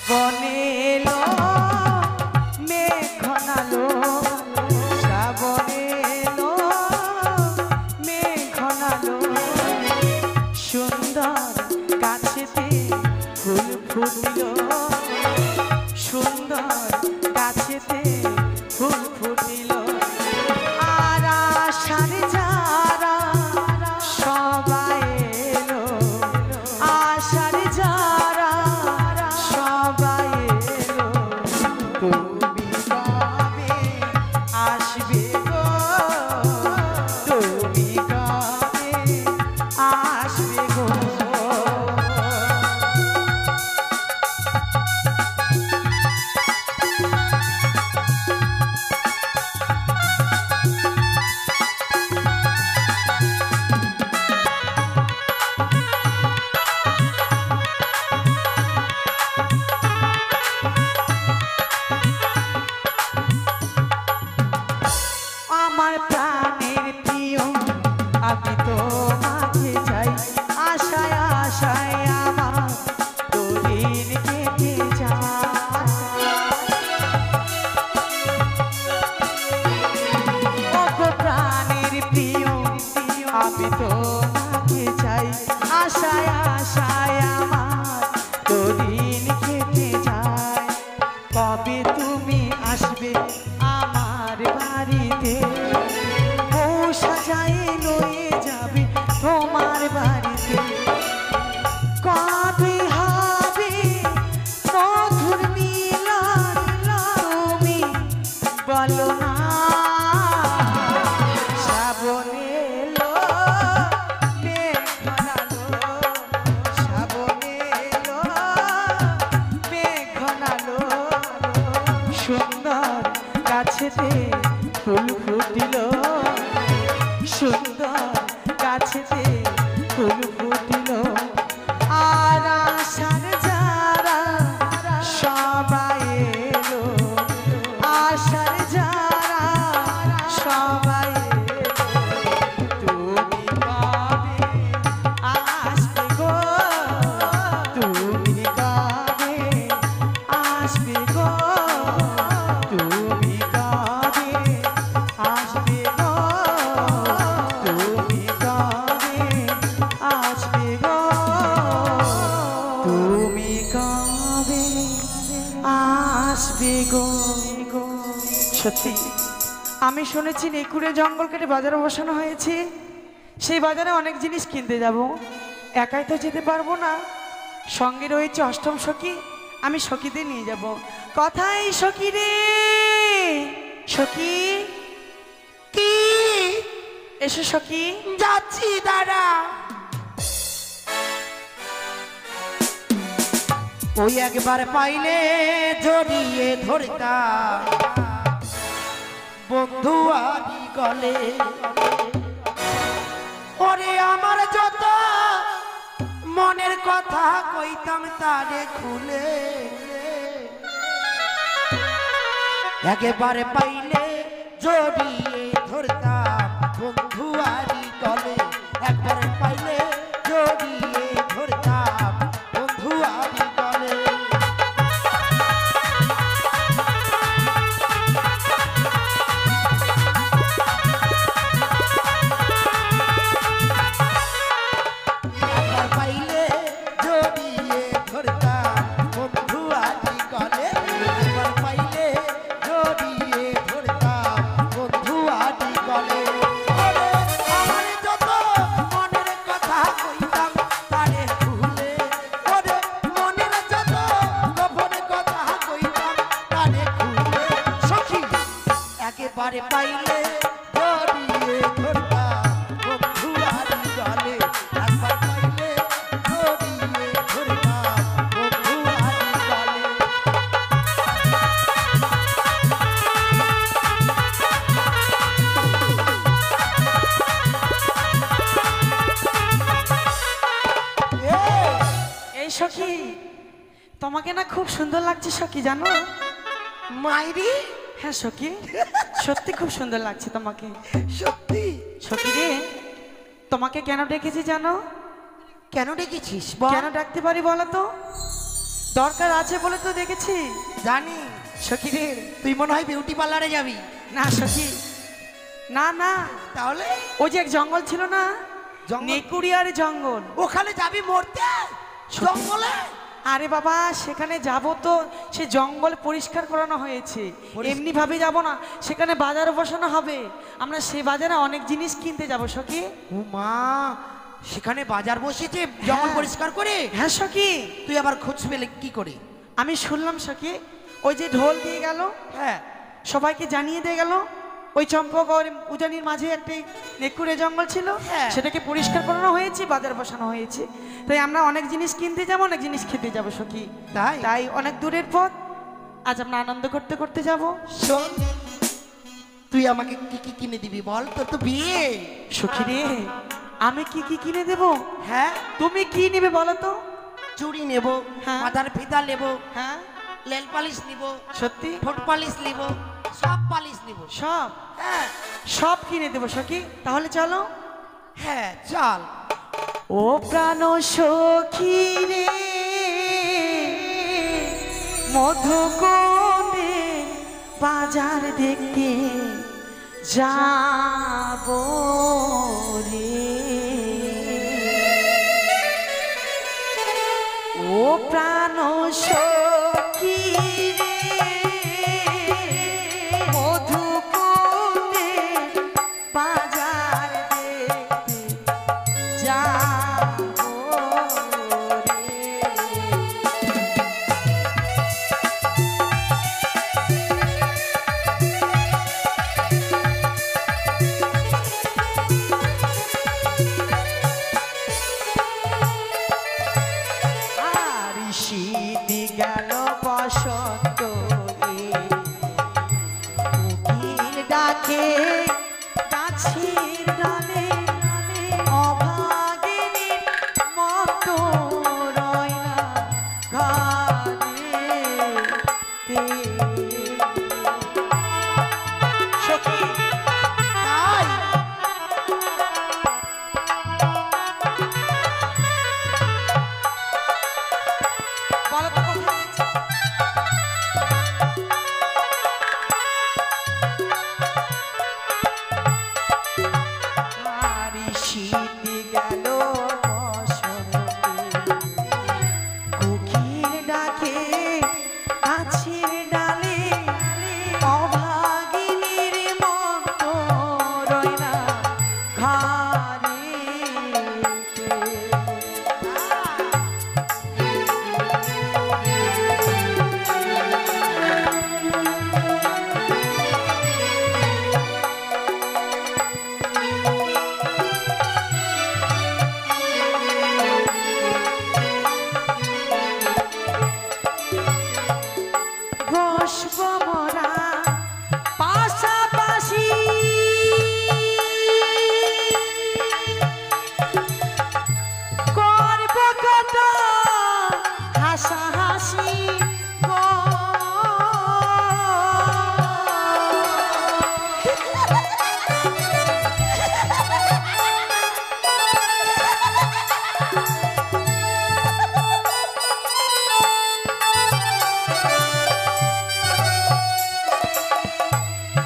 বনে এলো মেঘ ঘনালো শ্রাবণে এলো মেঘ ঘনালো সুন্দর গাছেতে ফুল ফুটিল সুন্দর গাছেতে ফুল ফুটিল আর আশার যারা সবাই এলো আশার যারা সবাই এলো তুমি কবে আসবে গো তুমি কবে আসবে গো আমার প্রাণের প্রিয় আমি তোমাকে চাই আশায় আশায় আমার দিন কেটে যায় ওগো প্রাণের প্রিয় আমি তোমাকে চাই আশায় আশায় আমার দিন কেটে যায় কবে তুমি আসবে আমার বাড়িতে বউ সাজায় লয়ে যাবে তোমার বাড়িতে কবে হবে মধুর মিলন তুমি বলো না শ্রাবণ এলো মেঘ ঘনালো শ্রাবণ এলো মেঘ ঘনালো সুন্দর গাছেতে ফুল ফুটিল সুন্দর গাছেতে ফুল ফুটিল আর আশার যারা সবাই এলো আশার যারা সবাই এলো তুমি কবে আসবে গো তুমি কবে আসবে গো তুমি কবে আসবে গো তুমি কবে আসবে গো তুমি কবে আসবে গো সত্যি আমি শুনেছি নেকুড়ে জঙ্গল কেটে বাজারে বসানো হয়েছে সেই বাজারে অনেক জিনিস কিনতে যাব একাই তো যেতে পারবো না সঙ্গে রয়েছে অষ্টম সখী আমি সখীদের নিয়ে যাব কথাই সখী রে সখী কি এসো সখী যাচ্ছি দাঁড়া ওই একবার পাইলে জড়িয়ে ধরতাম বন্ধু আদি গলে ওরে আমার যত মনের কথা কইতাম তারে খুলে একেবারে পাইলে জড়িয়ে ধরতাম বন্ধু আদি গলে একবারে পাইলে জড়িয়ে ধরতাম বন্ধু আদি গলে পাইলে জড়িয়ে ধরতাম বন্ধু আদি গলে একবার পাইলে জড়িয়ে ধরতাম বন্ধু আদি গলে এই সখী তোমাকে না খুব সুন্দর লাগছে সখী জানো মাইরি হ্যাঁ সখী সত্যি খুব সুন্দর লাগছে তোমাকে সত্যি সখী রে তোমাকে কেন ডেকেছি জানো কেন ডেকেছিস কেন ডাকতে পারি বলো তো দরকার আছে বলে তো দেখেছি। জানি সখী রে, তুই মনে হয় বিউটি পার্লারে যাবি। না সখী, না না, তাহলে ওই যে এক জঙ্গল ছিল না, জঙ্গল? নেকুড়িয়ার জঙ্গল। ওখানে যাবি মরতে জঙ্গলে? আরে বাবা, সেখানে যাব তো, সে জঙ্গল পরিষ্কার করানো হয়েছে, এমনি ভাবে যাব না, সেখানে বাজার বসানো হবে, আমরা সে বাজারে অনেক জিনিস কিনতে যাব সখী। ও মা, সেখানে বাজার বসেছে জঙ্গল হ্যাঁ। পরিষ্কার করে? হ্যাঁ সখী, তুই আবার খোঁজ পেলে কি করে? আমি শুনলাম সখী, ওই যে ঢোল দিয়ে গেল, হ্যাঁ, সবাইকে জানিয়ে দিয়ে গেল ওই চম্পক আর উজানির মাঝে একটি নেকুড়ে জঙ্গল ছিল, হ্যাঁ। সেটাকে পরিষ্কার করানো হয়েছে, বাজার বসানো হয়েছে, তাই আমরা অনেক জিনিস কিনতে যাব, অনেক জিনিস খেতে যাব সখী। তাই? তাই অনেক দূরের পথ, আজ আমরা আনন্দ করতে করতে যাব। শোন, তুই আমাকে কি কি কিনে দিবি বল? তোর তো বিয়ে। সখী রে, আমি কি কি কিনে দেব? হ্যাঁ, তুমি কি নেবে বলো তো? চুড়ি নেব, হ্যাঁ। মাথার ফিতা নেব, হ্যাঁ নেল পালিশ নিব, সত্যি? ঠোঁট পালিশ নিব, সব পালিশ নিব। সব হ্যাঁ সব কিনে দেবো সখী, তাহলে চলো। হ্যাঁ চল। ও প্রাণ সখী রে, মধুকুণ্ডে বাজার দেখতে যাব রে। ও প্রাণ সখী রে, মধুকুণ্ডে বাজার দেখতে যাব রে। আর শীত গেল বসন্ত রে, কোকিল ডাকে গাছের ডালে, অভাগিনীর মতো রয় না ঘরেতে। সখী, তাই বলো তো কোথায় আছে? আর শীত গেল বসন্তে, কোকিল ডাকে গাছের ডালে, অভাগিনীর মতো রয় না ঘরেতে। বসব মোরা পাশাপাশি, করব কত হাসাহাসি গো।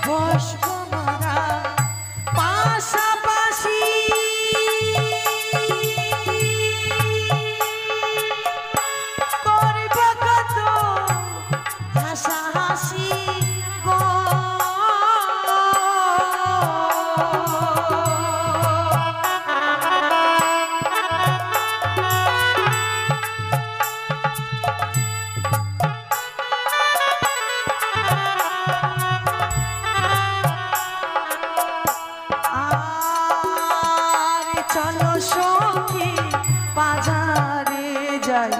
বসব মোরা পাশাপাশি, করব কত হাসাহাসি গো। আর চলো সখী, বাজারে যাই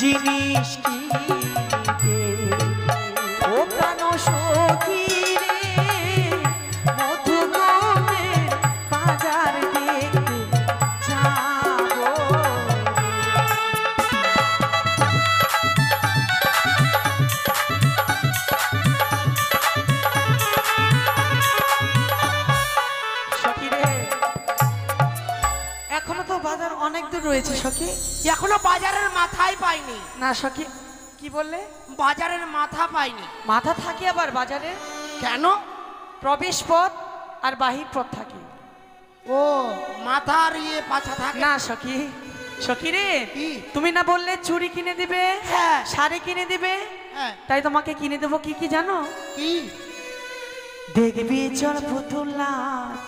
জিনিস কিনতে। ও প্রাণ সখী রে, মধুকুণ্ডে বাজার দেখতে যাব সখী রে। এখনো তো বাজার অনেক দূর রয়েছে সখী। এখনো বাজারের মাথায় পাইনি। না সখী, কি বললে? বাজারের মাথা পাইনি। মাথা থাকে আবার বাজারে? কেন? প্রবেশ পথ আর বাহির পথ থাকে। ও মাথার পাছা থাকে না সখী, সখী রে, কি? তুমি না বললে চুড়ি কিনে দিবে, হ্যাঁ। শাড়ি কিনে দিবে, হ্যাঁ। তাই তোমাকে কিনে দেবো কি কি জানো? কি? দেখবি চল পুতুল নাচ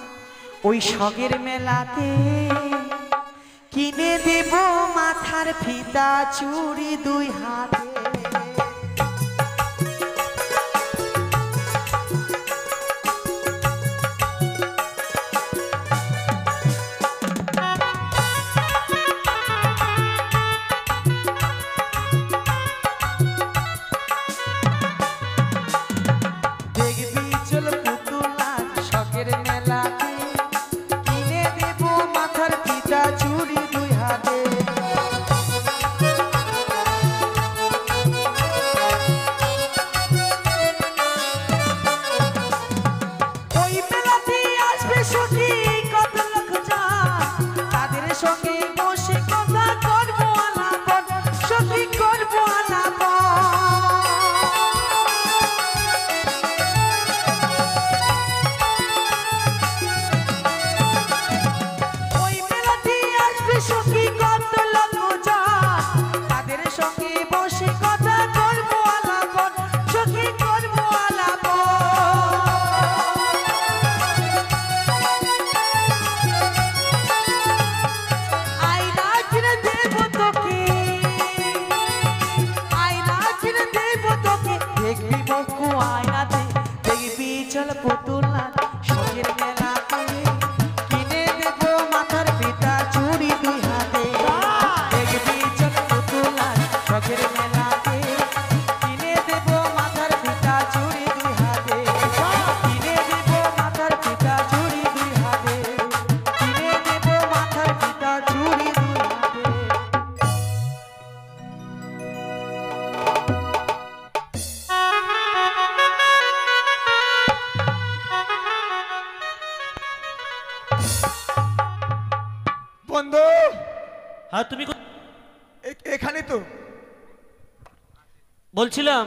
ওই সগের মেলাতে, কিনে দেব মাথার ফিতা চুড়ি 2 হাতে। দেখবি চল পুতুল নাচ সগের মেলাতে, কিনে দেব মাথার ফিতা চুড়ি 2 হাতে। ওই মেলাতে আসবে সখী কত লোক যান, তাদের সঙ্গে বসে কথা করবো আলাপন, সখী করবো আলাপন। ওই মেলাতে আসবে সখী কত লোক যান, তাদের সঙ্গে বসে কথা করবো আলাপন, সখী করবো আলাপন। আয়না কিনে দেব তোকে, আয়না কিনে দেব তোকে, দেখবি বকু আয়নাতে, দেখবি চল পুতুল নাচ সগের মেলাতে, কিনে দেব মাথার ফিতা চুড়ি 2 হাতে। দেখবি চল পুতুল নাচ সগের মেলাতে, কিনে দেব মাথার ফিতা চুড়ি 2 হাতে, কিনে দেব মাথার ফিতা চুড়ি 2 হাতে, কিনে দেব মাথার ফিতা চুড়ি 2 হাতে। বন্ধু, হ্যাঁ তুমি এখানে তো বলছিলাম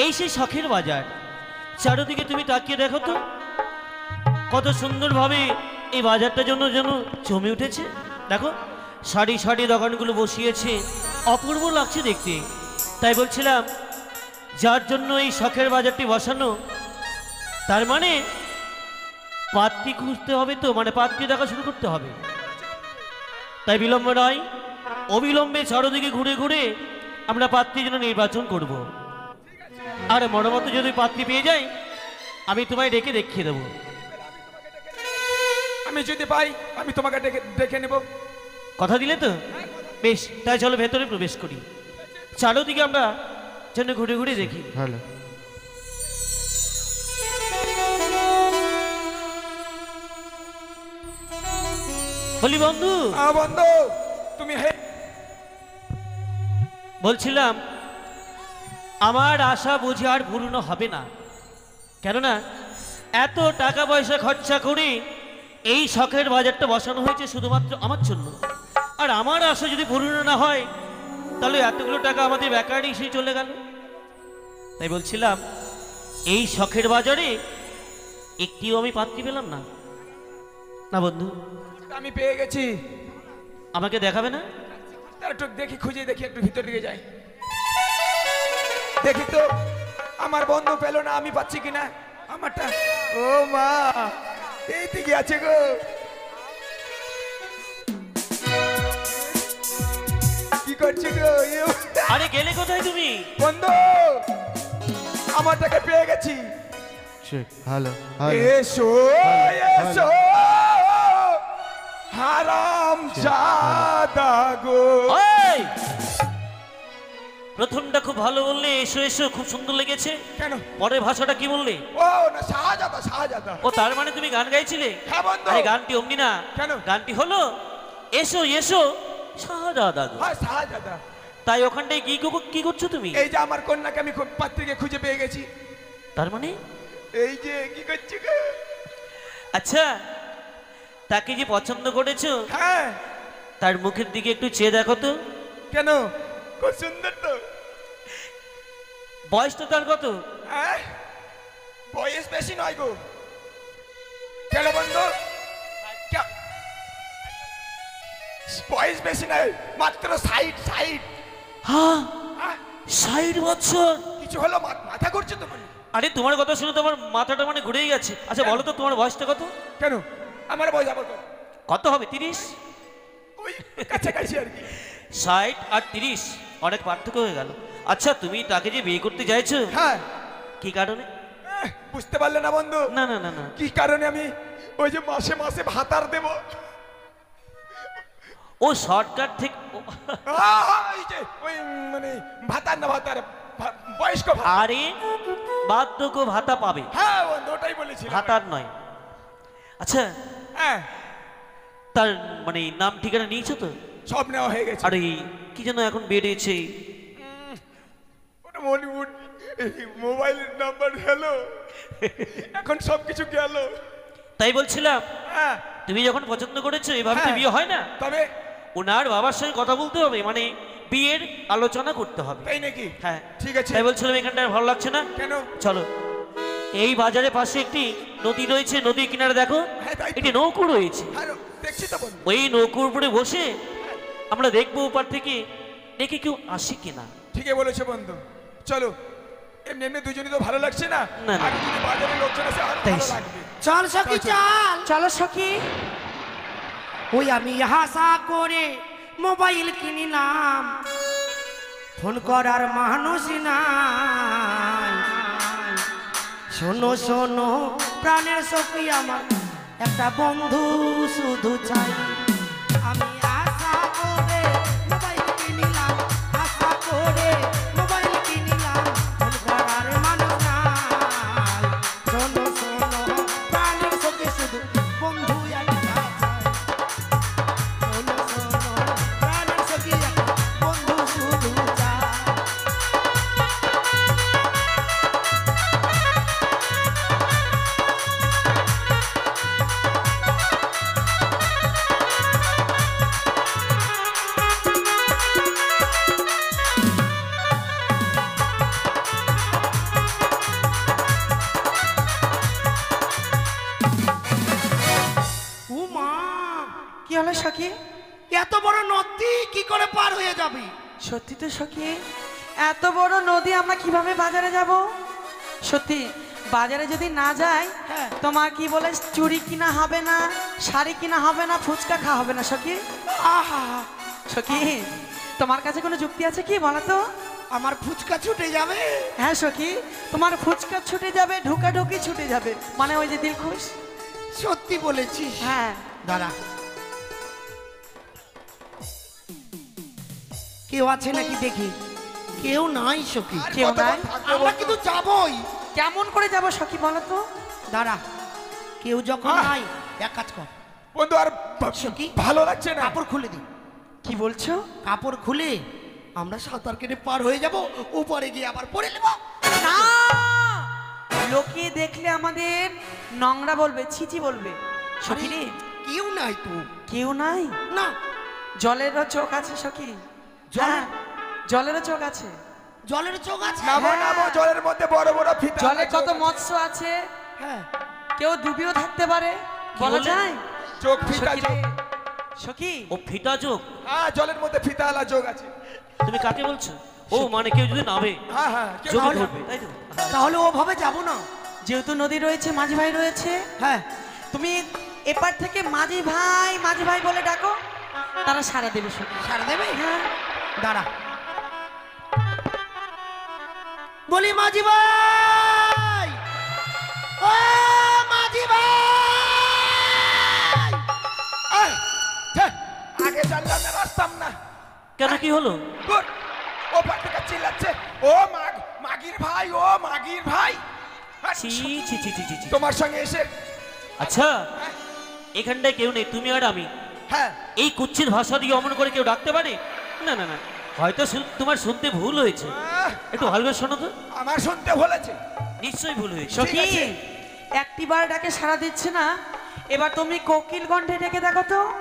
এই সেই শখের বাজার, চারিদিকে তুমি তাকিয়ে দেখো তো কত সুন্দরভাবে এই বাজারটা জন্য যেন জমে উঠেছে। দেখো সারি সারি দোকানগুলো বসিয়েছে, অপূর্ব লাগছে দেখতে। তাই বলছিলাম যার জন্য এই শখের বাজারটি বসানো, তার মানে পাত্রী খুঁজতে হবে, তো মানে পাত্রী দেখা শুরু করতে হবে। তাই বিলম্ব নয়, অবিলম্বে চারদিকে ঘুরে ঘুরে আমরা পাত্রীর জন্য নির্বাচন করব। আর মনোমত যদি পাত্রী পেয়ে যাই, আমি তোমায় ডেকে দেখিয়ে দেবো। আমি যদি পাই আমি তোমাকে দেখে নেব। কথা দিলে তো? বেশ, তাই চলো ভেতরে প্রবেশ করি, চারদিকে আমরা যেন ঘুরে ঘুরে দেখি। ভালো। বলি বন্ধু, বন্ধু তুমি বলছিলাম আমার আশা বুঝি আর পূর্ণ হবে না, কেননা এত টাকা পয়সা খরচা করে এই শখের বাজারটা বসানো হয়েছে শুধুমাত্র আমার জন্য। আর আমার আশা যদি পূর্ণ না হয়, তাহলে এতগুলো টাকা আমাদের বেকারই এসে চলে গেল। তাই বলছিলাম এই শখের বাজারে একটিও আমি পাত্রী পেলাম না। না বন্ধু, আমি পেয়ে গেছি। আমাকে দেখাবে না? একটু দেখি, খুঁজে দেখি, একটু ভিতর দিকে যাই, দেখি তো আমার বন্ধু পেলো না, আমি পাচ্ছি কিনা আমারটা। ও মা, এই দিকে আছে গো। কি করছি গো? আরে গেলে কোথায় তুমি? বন্ধু, আমারটাকে পেয়ে গেছি। ভালো। এসো এসো হারাম জাদা গো। ওই! প্রথমটা খুব ভালো বললে, এসো এসো, খুব সুন্দর লেগেছে। কেন? পরের ভাষাটা কি বললে? ও না, শাহজাদা, শাহজাদা। ও তার মানে তুমি গান গাইছিলে? হ্যাঁ বন্ধু। আরে গানটি অমনি না। কেন? গানটি হলো এসো এসো শাহজাদা গো। হ্যাঁ শাহজাদা। তাই ওখানটায় কি করছো তুমি? এই যে আমার কন্যাকে আমি পাত্রীকে খুঁজে পেয়ে গেছি। তার মানে এই যে কি করছি গো? আচ্ছা, তাকে যে পছন্দ করেছো, হ্যাঁ। তার মুখের দিকে একটু চেয়ে দেখো তো। কেন? খুব সুন্দর তো। বয়সটা তার কত? হ্যাঁ? বয়স বেশি নয় গো। কেন বন্ধু? কে- বয়স বেশি নয়, মাত্র 60। হ্যাঁ, আহ, 60 বছর। কিছু হলো? মাথা ঘুরছে তো মানে? আরে তোমার কথা শুনে তো আমার মাথাটা মানে ঘুরেই গেছে। আচ্ছা বলো তো তোমার বয়সটা কত? কেন আমার বয়স আবার কত? কত হবে? 30? ওই কাছাকাছি আর কি। 60 আর 30 অনেক পার্থক্য হয়ে গেল। আচ্ছা তুমি তাকে যে বিয়ে করতে চাইছো, হ্যাঁ, কি কারণে? বুঝতে পারলে না বন্ধু? না না না না, কি কারণে আমি ওই যে মাসে মাসে ভাতার দেব। ও শর্টকাট থেকে এই যে ওই মানে ভাতার না ভাতার বয়স্ক ভাতা। আরে বার্ধক্য ভাতা পাবে, হ্যাঁ বন্ধু, ওটাই বলেছি। ভাতার নয়। আচ্ছা হ্যাঁ, তার মানে নাম ঠিকানা নিয়েছো তো? সব নেওয়া হয়ে গেছে। আরে কি যেন এখন বেড়েছে, ওটা মনিমুড মোবাইলের নাম্বার হলো, এখন সবকিছু গেল। তাই বলছিলাম হ্যাঁ, তুমি যখন পছন্দ করেছো এভাবে তো হ্যাঁ। বিয়ে হয় না। তবে ওনার বাবার সঙ্গে কথা বলতে হবে, মানে বিয়ের আলোচনা করতে হবে। তাই নাকি? হ্যাঁ ঠিক আছে। তাই বলছিলাম এখানটা ভালো লাগছে না, কেন? চলো এই বাজারের পাশে একটি নদী রয়েছে, নদীর কিনারে দেখো হ্যাঁ, তাই তো। একটি নৌকো রয়েছে। হ্যাঁ, দেখছি তো বন্ধু। ওই নৌকোর উপরে বসে আমরা দেখবো ওপার থেকে দেখে কেউ আসে কিনা। ঠিকই বলেছো বন্ধু, চলো। এমনি এমনি দুজনই তো ভালো লাগছে না, না, না। আর যদি বাজারে লোকজন আসে আরো ভালো লাগবে। চল সখী চল। চলো সখী। ওই আমি আশা করে মোবাইল কিনিলাম, ফোন করার মানুষ নাই। শোনো শোনো প্রাণের সখী আমার, একটা বন্ধু শুধু চাই। আমি আশা করে মোবাইল কিনিলাম, আশা করে মোবাইল কিনিলাম, ফোন করার মানুষ নাই। শোনো শোনো প্রাণের সখী শুধু বন্ধু একটা চাই। শোনো শোনো প্রাণের সখী একটা বন্ধু শুধু চাই। ও মা, কি হলো সখী? এত বড় নদী কি করে পার হয়ে যাবি? সত্যি তো সখী, এত বড় নদী আমরা কিভাবে বাজারে যাব? সত্যি বাজারে যদি না যাই, হ্যাঁ। তোমার কি বলে চুড়ি কিনা হবে না, শাড়ি কিনা হবে না, ফুচকা খাওয়া হবে না সখী। আহা, সখী তোমার কাছে কোনো যুক্তি আছে কি বলো তো? আমার ফুচকা ছুটে যাবে। হ্যাঁ সখী, তোমার ফুচকা ছুটে যাবে, ঢুকা ঢুকি ছুটে যাবে, মানে ওই যে দিলখুশ। সত্যি বলেছিস। হ্যাঁ দাঁড়া, কেউ আছে নাকি দেখি। কেউ নাই সখী। আর কেউ কতক্ষণ নাই? থাকবে আমরা বন্ধু? কিন্তু যাবই। কেমন করে যাব সখী বলো তো? দাঁড়া, কেউ যখন আহ! নাই এক কাজ কর, বন্ধু আর সখী? ভালো লাগছে না। কাপড় খুলে দি। কি বলছো? কাপড় খুলে আমরা সাঁতার কেটে পার হয়ে যাব, উপরে গিয়ে আবার পড়ে নেব। না, লোকে দেখলে আমাদের নোংরা বলবে, ছিচি বলবে। সখী রে, কেউ নাই তো। কেউ নাই? না, জলেরও চোখ আছে সখী। জল? হ্যাঁ, জলেরও চোখ আছে। জলের চোখ আছে। নামো হ্যাঁ। নামো, জলের মধ্যে বড় বড় ফিতা। জলে চোখ কত আছে। মৎস্য আছে, হ্যাঁ, কেউ ডুবিও থাকতে পারে, বলা বলে? যায়? চোখ ফিতা সখী চোখ। রে, সখী ও ফিতা চোখ? হ্যাঁ, জলের মধ্যে ফিতা আলা চোখ আছে। তুমি কাকে বলছো? ও মানে কেউ যদি নামে হ্যাঁ হ্যাঁ, কেউ চোখে ভালো- ধরবে, তাই তো? তাহলে ওভাবে যাব না। যেহেতু নদী রয়েছে, মাঝি ভাই রয়েছে, হ্যাঁ, তুমি এপার থেকে মাঝি ভাই বলে ডাকো, তারা সারা দেবে সখী। সারা দেবে। হ্যাঁ, দাঁড়া, বলি মাঝি ভাই, ও মাঝি ভাই। আহ, ধ্যাৎ, আগে জানলাম না, রাস্তাম না। কেন কি হলো? দূর, ও পার থেকে চিল্লাচ্ছে, ও মাগির ভাই, ও মাগির ভাই। হ্যাঁ, ছি ছি ছি ছি ছি ছি। তোমার সঙ্গে এসে আচ্ছা এখানটায় কেউ নেই, তুমি আর আমি। হ্যাঁ, এই কুচ্ছিত ভাষা দিয়ে অমন করে কেউ ডাকতে পারে? না না না, হয়তো তোমার শুনতে ভুল হয়েছে। আহ, একটু ভালো করে শোনো তো। আমার শুনতে বলেছে। নিশ্চয়ই ভুল হয়েছে। সখী আছে। একটিবার ডাকে সারা দিচ্ছে না, এবার তুমি কোকিল কণ্ঠে ডেকে দেখো তো।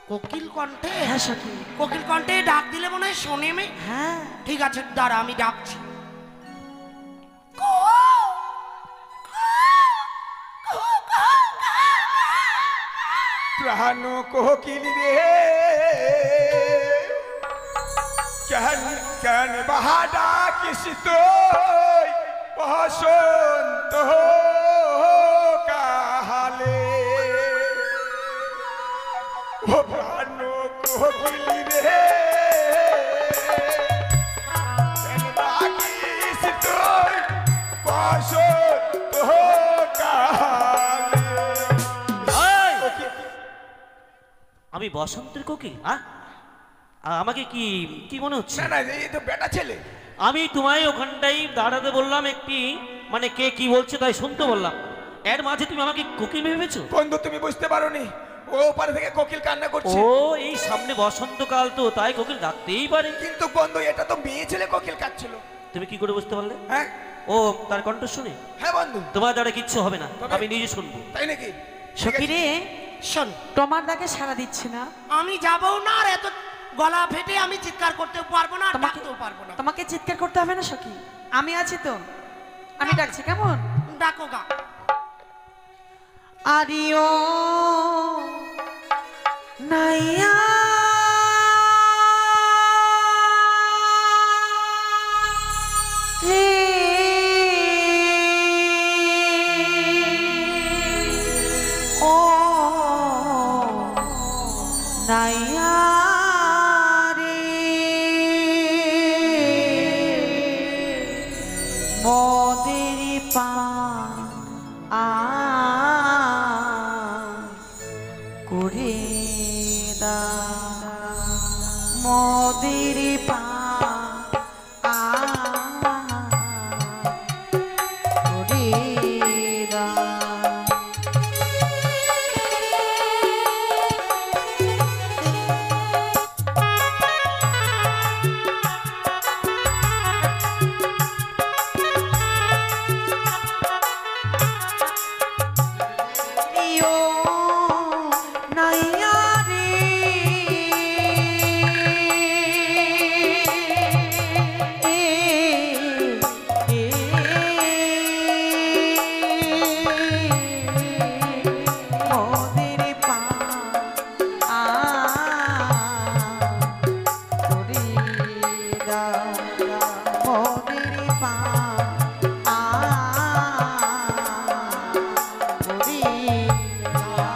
কোকিল কণ্ঠে? হ্যাঁ সখী, কোকিল কণ্ঠে ডাক দিলে মনে হয় শোনে মে। হ্যাঁ। ঠিক আছে, দাঁড়া আমি ডাকছি। প্রাণ কোকিল রে কেন কেন বাহাডা কিসিত বসন্ত কাহালে ও প্রাণ কোকিল রে কেন বাকিসিত বসন্ত কাহালে। আমি বসন্তের কোকিল? আমাকে কি কি মনে হচ্ছে? না না, এই তো বেটা ছেলে। আমি তোমায় ওখানটাই দাঁড়াতে বললাম, একটি মানে কে কি বলছে তাই শুনতে বললাম, এর মাঝে তুমি আমাকে কোকিল ভেবেছো? বন্ধু তুমি বুঝতে পারোনি, ও ওপারে থেকে কোকিল কান্না করছে। ও এই সামনে বসন্তকাল তো, তাই কোকিল ডাকতেই পারে। কিন্তু বন্ধু এটা তো মেয়ে ছেলে কোকিল কাঁদছিল। তুমি কি করে বুঝতে পারলে? হ্যাঁ ও তার কণ্ঠ শুনে? হ্যাঁ বন্ধু। তোমার দ্বারা কিচ্ছু হবে না, তবে- আমি নিজে শুনবো। তাই নাকি? সখী রে, শোন, তোমার ডাকে সাড়া দিচ্ছে না। আমি যাবো না, আর এত গলা ফেটে আমি চিৎকার করতে পারবো না, আর তোমাকে ডাকতেও পারবো না। তোমাকে চিৎকার করতে হবে না সখী, আমি আছি তো, আমি ডাকছি। কেমন? ডাকো গা। আরিও নাইয়া রে ও নাইয়া রে মোদের পা করে দা মোদের পা করে দা। ইয়ো নাইয়া রে মোদের পা করে দা মোদের পা করে দা।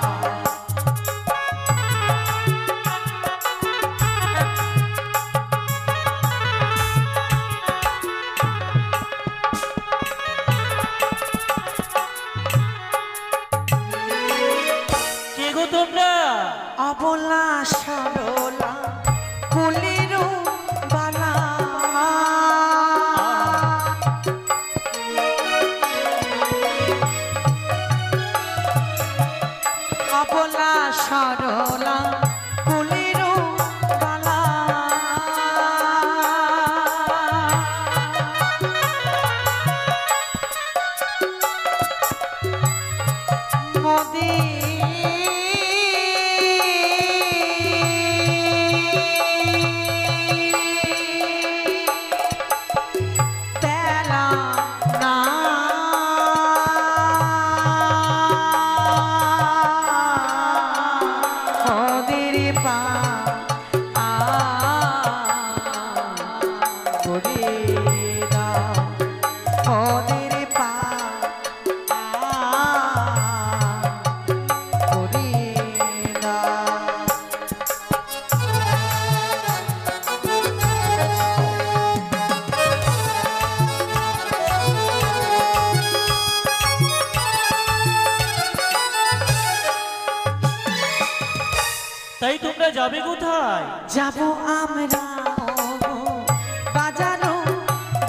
কে গো তোমরা? অবলা সরলা কুলের বালা অবলা সরলা কুলের বালা মোদে তেলা না মোদের পা করে দাও মোদের পা করে দাও। তাই তোমরা যাবে কোথায়? যাব আমরা বাজারও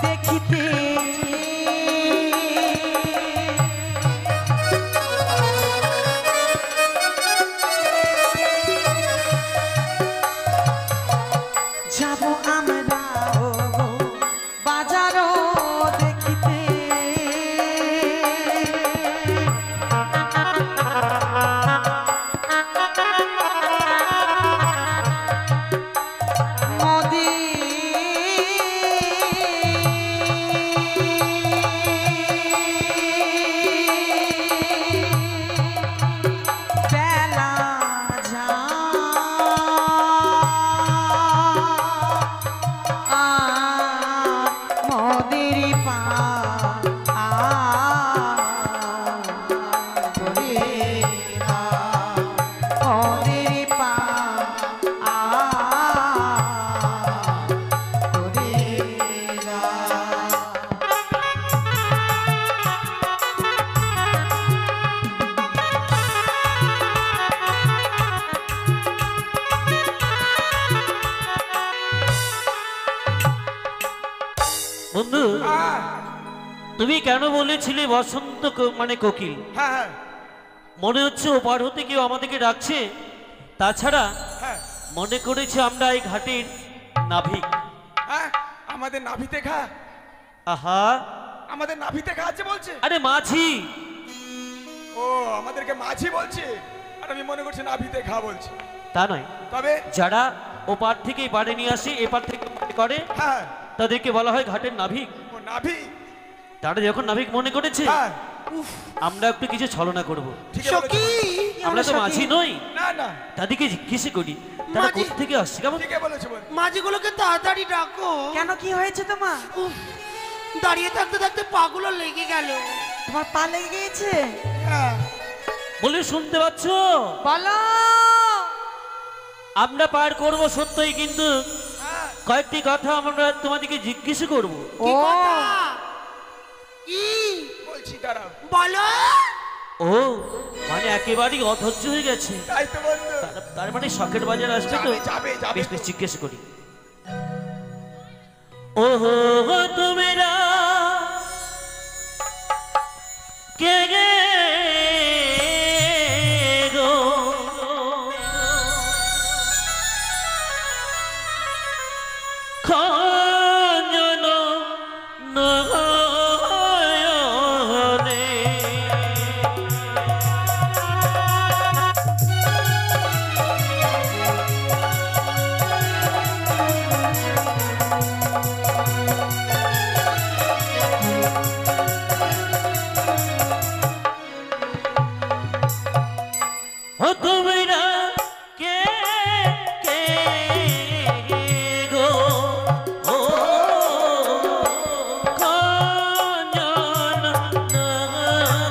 দেখিতে যাব আমরা বাজারও দেখিতে মোদের হ্যাঁ তুমি কেন বলেছিলে বসন্ত মানে কোকিল? হ্যাঁ হ্যাঁ মনে হচ্ছে ও পার হতে কেউ আমাদেরকে ডাকছে। তাছাড়া হ্যাঁ মনে করেছে আমরা এই ঘাটের নাবিক। হ্যাঁ আমাদের নাভিতে খা, আহা, আমাদের নাভিতে খাচ্ছে বলছে। আরে মাঝি। ও আমাদেরকে মাঝি বলছে, আর আমি মনে করছি নাভিতে খা বলছে। তা নয়, তবে যারা ও পার থেকে এপারে নিয়ে আসে, এপার থেকে ওপারে করে, হ্যাঁ তাদেরকে বলা হয় ঘাটের নাবিক। ও নাভি। তারা যখন নাবিক মনে করেছে, হ্যাঁ আমরা একটু কিছু ছলনা করব। ঠিক সখী আমরা তো মাঝি নই, না না তাদেরকে জিজ্ঞেস করি তারা মাঝি- কোথা থেকে আসছে। কেমন? ঠিকই বলেছে বল। মাঝিগুলোকে তাড়াতাড়ি ডাকো। কেন, কি হয়েছে তোমার? উফ, দাঁড়িয়ে থাকতে থাকতে পাগুলো লেগে গেল। তোমার পা লেগে গিয়েছে? হ্যাঁ বলে শুনতে পাচ্ছ? বলো। আমরা পার করব সত্যই, কিন্তু হ্যাঁ কয়েকটি কথা আমরা তোমাদেরকে জিজ্ঞেস করব। কি ও কথা? কি বলছি দাঁড়াও। বলো? ও মানে একেবারেই অধৈর্য হয়ে গেছে। তাই তো বন্ধু। তার মানে শখের বাজার আসবে তো? যাবে যাবে যাবে বেশ তো। বেশ জিজ্ঞেস করি। ও হো তোমরা কে গে গো, খঞ্জন নয়নে ও তোমরা কে কে গো, ও খঞ্জন নয়নে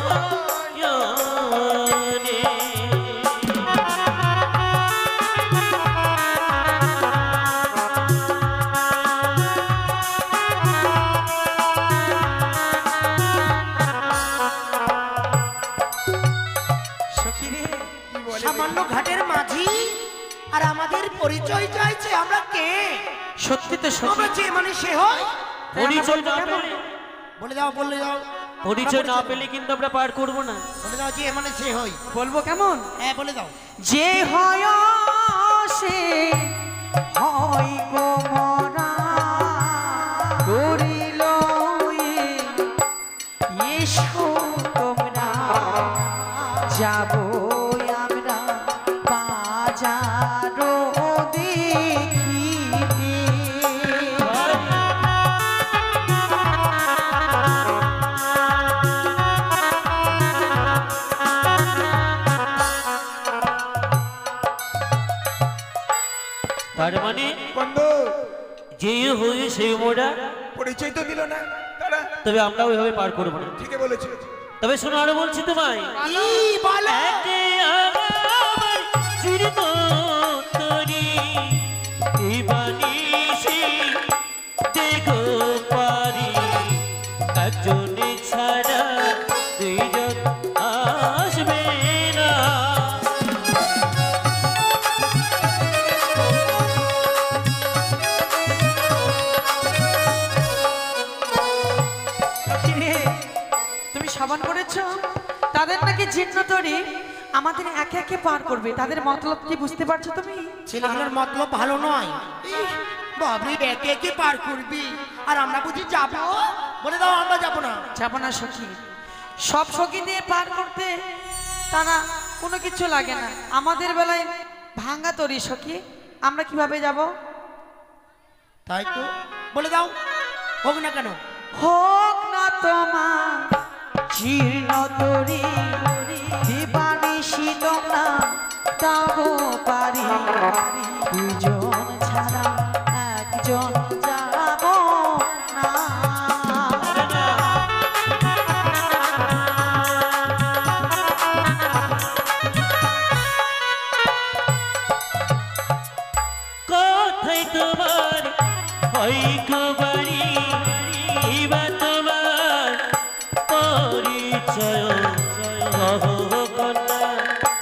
সখী রে, কি বলে সামান্য ঘাটের মাঝি আর আমাদের পরিচয় চাইছে। আমরা কে? সত্যি তো সখী। আমরা যে মানে সে হয়। পরিচয় না কেমন? পেলে, বলে দাও, বলে দাও, পরিচয় না পেলে কিন্তু আমরা পার করব না। বলে দাও যে মানে সে হয়। বলবো কেমন? হ্যাঁ বলে দাও। যে হয় সে হয় গো মরা, করিল এসো তোমরা, যাব আমরা বাজার দেখিতে। তার মানে বন্ধু যে হয়ে সেই মোড়া, পরিচয় তো দিল না তারা। তবে আমরা ওইভাবে পার করবো না। ঠিকই বলেছে। তবে শোনো, আরো বলছি তোমায়, কি বলো? একে আমার চিরতরি এই বানিসি দেখো পারি, একজনে ছাড়া দুইজন আসবে না। সখী রে, তুমি সাবান করেছো? তাদের নাকি জিন্ন তরি আমাদের একে একে পার করবে। তাদের মতলব কি বুঝতে পারছো তুমি? ছেলেগুলোর মতলব ভালো নয়। ইস, বাবরে একে একে পার করবি আর আমরা বুঝি যাবো? বলে দাও আমরা যাবো না। যাবো না সখী। সব সখী দিয়ে পার করতে তারা কোনো কিছু লাগে না। আমাদের বেলায় ভাঙ্গা তরি সখী, আমরা কিভাবে যাব? তাই তো, বলে দাও, হোক না কেন। হোক না তোমার জীর্ণ তরি, দিবানিশি তোমরা তাও পারি, দুজন ছাড়া একজন যাব না। কোথায় তোমার হয় গো বাড়ি, বা তোমার পরিচয় কহো কন্যা,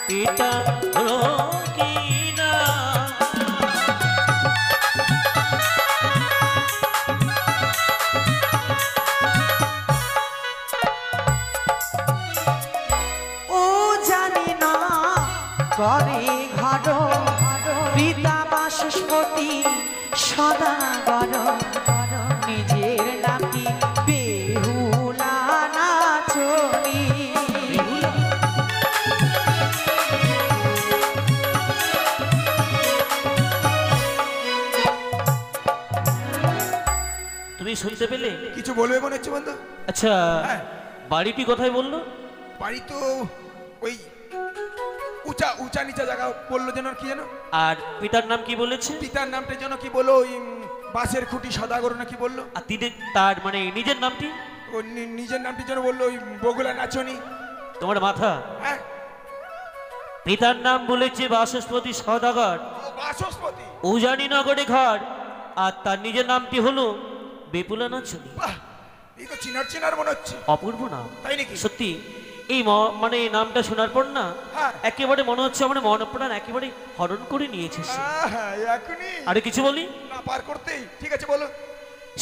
পিতা হলো কি না। শুনতে পেলে? কিছু বলবে মনে হচ্ছে বন্ধু। আচ্ছা, হ্যাঁ। বাড়িটি কোথায় বললো? বাড়ি তো ওই উঁচা উঁচা নিচা জায়গা বললো যেন, কি যেন আর পিতার নাম কি বলেছে? পিতার নামটা যেন কি বললো, ওই বাসের খুঁটি সদাগর না কি বললো। আর তিনি তার মানে নিজের নামটি? ও নিজের নামটি যেন বললো ওই বগুলা নাচনি। তোমার মাথা। হ্যাঁ, পিতার নাম বলেছে বাসস্পতি সদাগর, ও বাসস্পতি। উজানি নগরে ঘর। আর তার নিজের নামটি হলো বেপুলা নাচনি। বাহ, এই তো চিনার চিনার মনে হচ্ছে। অপূর্ব নাম, তাই নাকি? সত্যি। এই মানে এই নামটা শোনার পর না হ্যাঁ। একেবারে মনে হচ্ছে আমার মন প্রাণ একেবারে হরণ করে নিয়েছে সে। হ্যাঁ, এখনই আরে কিছু বলি না, পার করতেই। ঠিক আছে, বলো।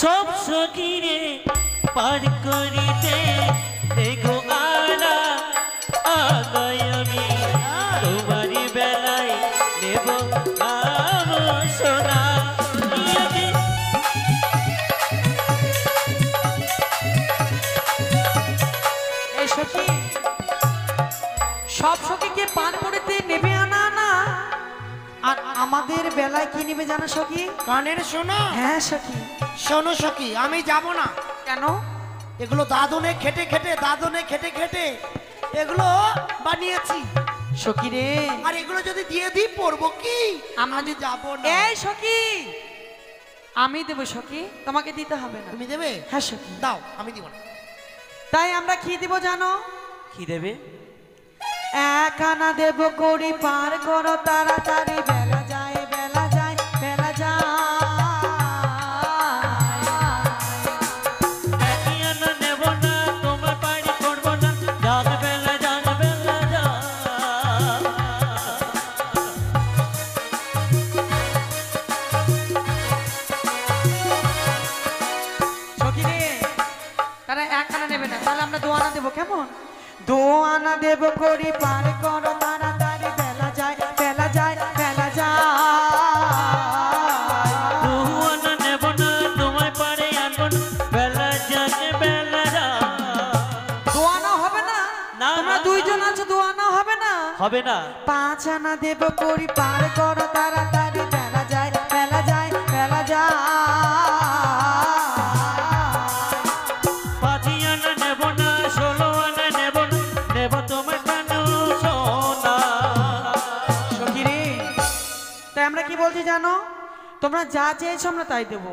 সব সখীরে পার করিতে দেখো আলা আগাই আমি তোমারই বেলায় নেব আরো সোনা। এই সখী, সব সখীকে পান করিতে নেবে আনা না, আর আমাদের বেলায় কি নেবে জানো সখী? কানের শোনা। হ্যাঁ সখী। শোনো সখী, আমি যাব না। কেন? এগুলো দাদনে খেটে খেটে, দাদনে খেটে খেটে এগুলো বানিয়েছি। সখী রে, আর এগুলো যদি দিয়ে দিই পড়বো কি? আমরা আমি যাব না। এই সখী, আমি দেবো সখী, তোমাকে দিতে হবে না। তুমি দেবে? হ্যাঁ সখী। দাও, আমি দিব না। তাই আমরা কি দিব জানো? কি দেবে? এক আনা দেব করি পার করো তাড়াতাড়ি, বেলা যায় বেলা যায় বেলা যায়। একই আনা নেব না, তোমার বাড়ি করবো না, যাক বেলা যাক বেলা যাক। সখী রে, তারা এক আনা নেবে না, তাহলে আমরা দু আনা দেবো, কেমন? দু আনা দেব করি পার করো তাড়াতাড়ি, বেলা যায় বেলা যায় বেলা যায়। দুয়ানা নেব না, তোমায় পারে আনবো না, বেলা যাক বেলা যাক। দু আনা হবে না? না, তোমরা না, দুইজন আছো, দু আনা হবে না? হবে না। পাঁচ আনা দেব করি পার করো তাড়াতাড়ি, বেলা যায় বেলা যায় বেলা যায়। পাঁচি আনা নেব না, 16 আনা নেব না, নেব তোমার কেন সোনা। সখী রে, তাই আমরা কি বলছি জানো? তোমরা যা চেয়েছো আমরা তাই দেবো।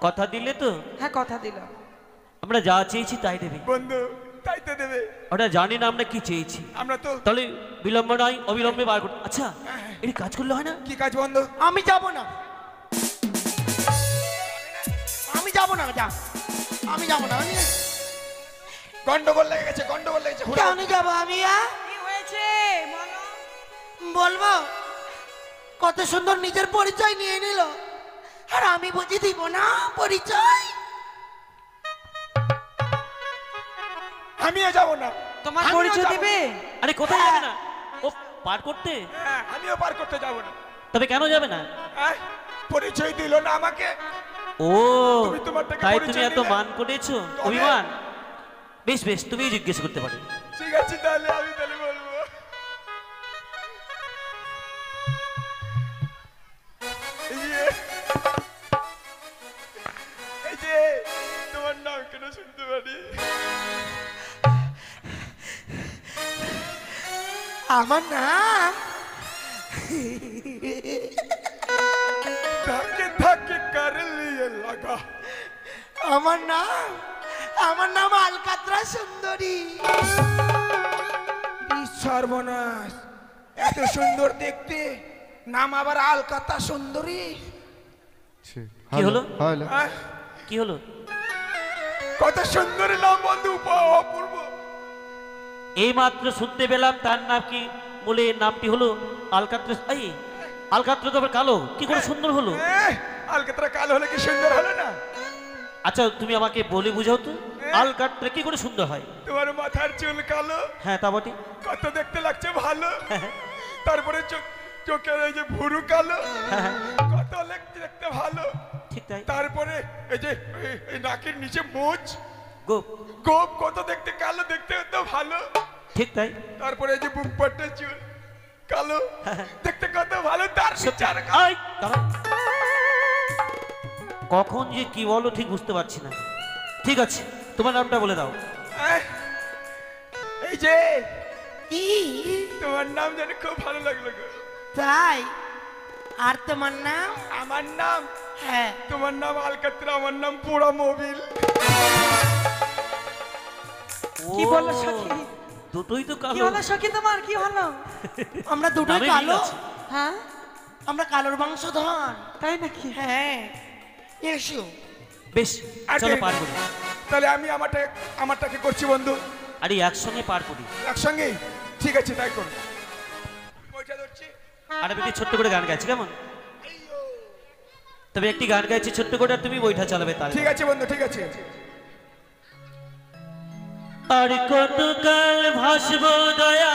কথা দিলে তো? হ্যাঁ, কথা দিলাম। আমরা যা চেয়েছি তাই দেবে। বন্ধু, তাই তো দেবে। ওটা জানি না আমরা কি চেয়েছি। আমরা তো তাহলে বিলম্ব নয়, অবিলম্বে বার করতে। আচ্ছা, এটি কাজ করলে হয় না? কি কাজ বন্ধু? আমি যাব না। আমি যাব না, যা। আমি যাব না। আমি গন্ডগোল লেগে গেছে, গন্ডগোল লেগেছে। কেন যাব আমি? কি হয়েছে বলবো? কত সুন্দর নিজের পরিচয় নিয়ে নিল, আর আমি বুঝি দিব না পরিচয়? আমিও যাব না। তোমার আমিও পরিচয় যাবো দিবে? আরে কোথায় যাবে না? ও পার করতে? হ্যাঁ, আমিও পার করতে যাব না। তবে কেন যাবে না? হ্যাঁ, পরিচয় দিল না আমাকে। ও তুমি তোমারটাকে তাই তুমি পরিচয় এত দিলে? মান করেছো, তবে? অভিমান? বেশ বেশ, তুমি জিজ্ঞেস করতে পারো। ঠিক আছে, তাহলে আমি তাহলে বলবো। এই যে তোমার নাম কেন শুনতে পারি? আমার নাম धक्के धक्के कर लिए लगा। আমার নাম আলকাতরা সুন্দরী। সর্বনাশ, এত সুন্দর দেখতে, নাম আবার আলকাতা সুন্দরী। কি হলো? আহ, কি হলো? কত সুন্দর নাম বন্ধু, অপূর্ব। এই মাত্র শুনতে পেলাম তার নাম কি বলে, নামটি হলো আলকাত্রা। এই আলকাত্রা তো আবার কালো, কি করে সুন্দর হলো? আলকাতরা কালো হলে কি সুন্দর হলো না? আচ্ছা তুমি আমাকে বলে বুঝাও তো, আলকাত্রা কি করে সুন্দর হয়? তোমার মাথার চুল কালো, হ্যাঁ তা বটে। কত দেখতে লাগছে ভালো। তারপরে চোখের এই যে ভুরু কালো, কত দেখতে ভালো। ঠিক তাই। তারপরে এই যে এই নাকের নিচে মোচ, গোপ। গোপ, কত দেখতে কালো, দেখতে তো ভালো। ঠিক তাই। তারপরে এই যে বুক পাট্টা চুল কালো, দেখতে কত ভালো। তার নিচে আর কালো। এই, দাঁড়াও। কখন যে কি বলো ঠিক বুঝতে পারছি না। ঠিক আছে, তোমার নামটা বলে দাও। আহ, এই যে কি তোমার নাম জানি খুব ভালো লাগলো গো। তাই? আর তোমার নাম? আমার নাম, হ্যাঁ। তোমার নাম আলকাতরা, আমার নাম পোড়া মোবিল। কি বলো সখী? দুটোই তো কি কালো। হলো সখী তোমার, কি হলো? আমরা দুটোই নামে মিল কালো। আছে। হ্যাঁ, আমরা কালোর বংশধর। তাই নাকি? হ্যাঁ, এসো। বেশ, আগে- চলো পার করি। তাহলে আমি আমারটাকে করছি বন্ধু, আরে একসঙ্গে পার করি। একসঙ্গে। ঠিক আছে, তাই করো। বইটা ধরছি। আর আমি একটি ছোট্ট করে গান গাইছি, কেমন? তবে একটি গান গাইছি ছোট্ট করে, আর তুমি বইটা চালাবে তাহলে। ঠিক আছে বন্ধু, ঠিক আছে। আর কতকাল ভাসব দয়া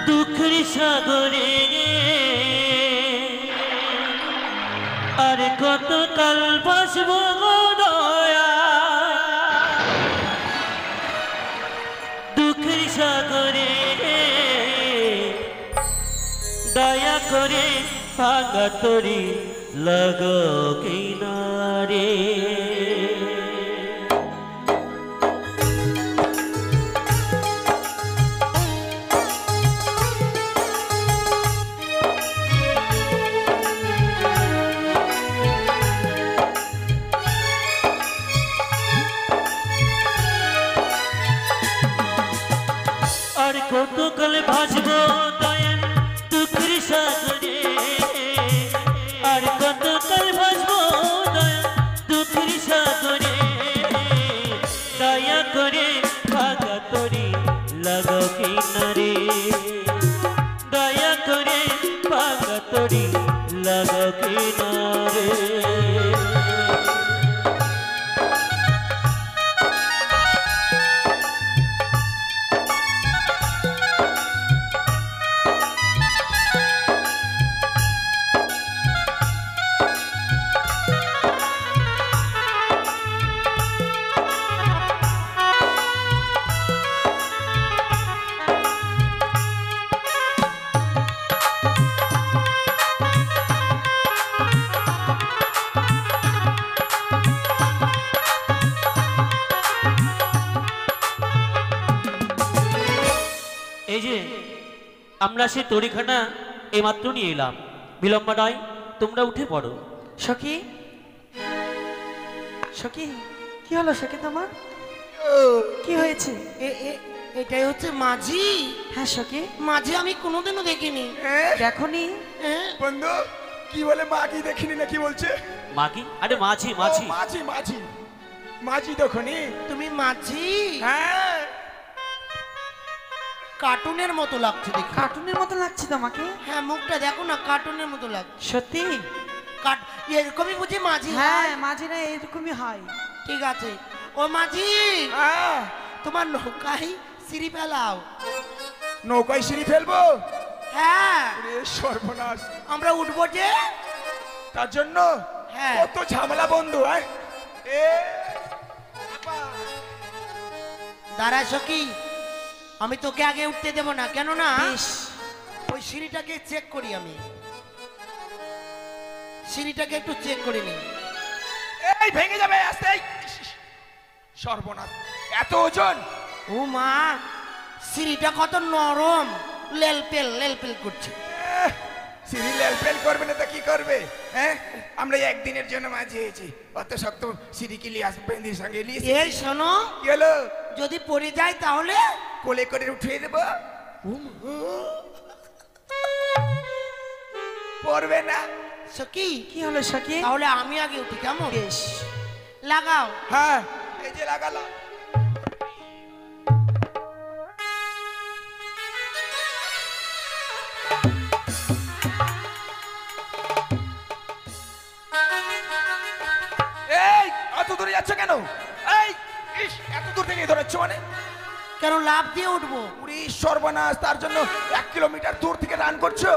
দুঃখের সাগরে, আর কতকাল ভাসব দয়া দুঃখের সাগরে, দয়া করে ভাঙা তরি লাগো কিনারে। আর কতকাল ভাসব দয়াল দুঃখের সাগরে, আর কতকাল ভাসব দয়াল দুঃখের সাগরে, দয়া করে ভাগা তরি লাগো কিনারে, দয়া করে ভাগা তরি লাগো কিনারে। এই যে আমরা সেই তরিখানা এইমাত্র নিয়ে এলাম, বিলম্ব নয়, তোমরা উঠে পড়ো। সখী, সখী, কি হলো সখী তোমার? কি হয়েছে? এটাই হচ্ছে মাঝি। হ্যাঁ সখী, মাঝি আমি কোনোদিনও দেখিনি। দেখনি? হ্যাঁ? বন্ধু কি বলে, মাগি দেখিনি না কি বলছে? মাগি? আরে মাছি ও, মাছি। মাঝি মাঝি মাঝি দেখনি? তুমি মাঝি? হ্যাঁ, কার্টুনের মতো লাগছে দেখি। কার্টুনের মতো লাগছে তোমাকে? হ্যাঁ, মুখটা দেখো না, কার্টুনের মতো লাগছে। সত্যি? এরকমই বুঝি মাঝি? হ্যাঁ, মাঝিরা এরকমই হয়। ঠিক আছে। ও মাঝি, হ্যাঁ। তোমার নৌকায় সিঁড়ি ফেলাও। নৌকায় সিঁড়ি ফেলবো? হ্যাঁ, ওরে সর্বনাশ, আমরা উঠবো যে। তার জন্য হ্যাঁ। কত ঝামেলা বন্ধু। হ্যাঁ, এ বাবা। দাঁড়া সখী, আমি তোকে আগে উঠতে দেবো না, কেন না বেশ, ওই সিঁড়িটাকে চেক করি। আমি সিঁড়িটাকে একটু চেক করে নিই। এই ভেঙে যাবে আস্তে। সর্বনাশ, এত ওজন। ও মা, সিঁড়িটা কত নরম, লেলপেল করছে। সিঁড়ি লেলপেল করবে না তো কি করবে? হ্যাঁ, আমরা একদিনের জন্য মাঝি হয়েছি, অত শক্ত সিঁড়ি কি লিয়ে আসবে সঙ্গে নিয়ে? এই শোনো, কি হলো? যদি পড়ে যায় তাহলে? কোলে করে উঠিয়ে দেবো। পড়বে না। সখী, কি হলো সখী? তাহলে আমি আগে উঠি, কেমন? বেশ, লাগাও। হ্যাঁ, এই যে লাগালাম। এই এত দূরে যাচ্ছ কেন? এই ইস, এত দূর থেকে ধরেছ মানে? কেন, লাভ দিয়ে উঠবো? উড়ি সর্বনাশ, তার জন্য 1 কিলোমিটার দূর থেকে রান করছো?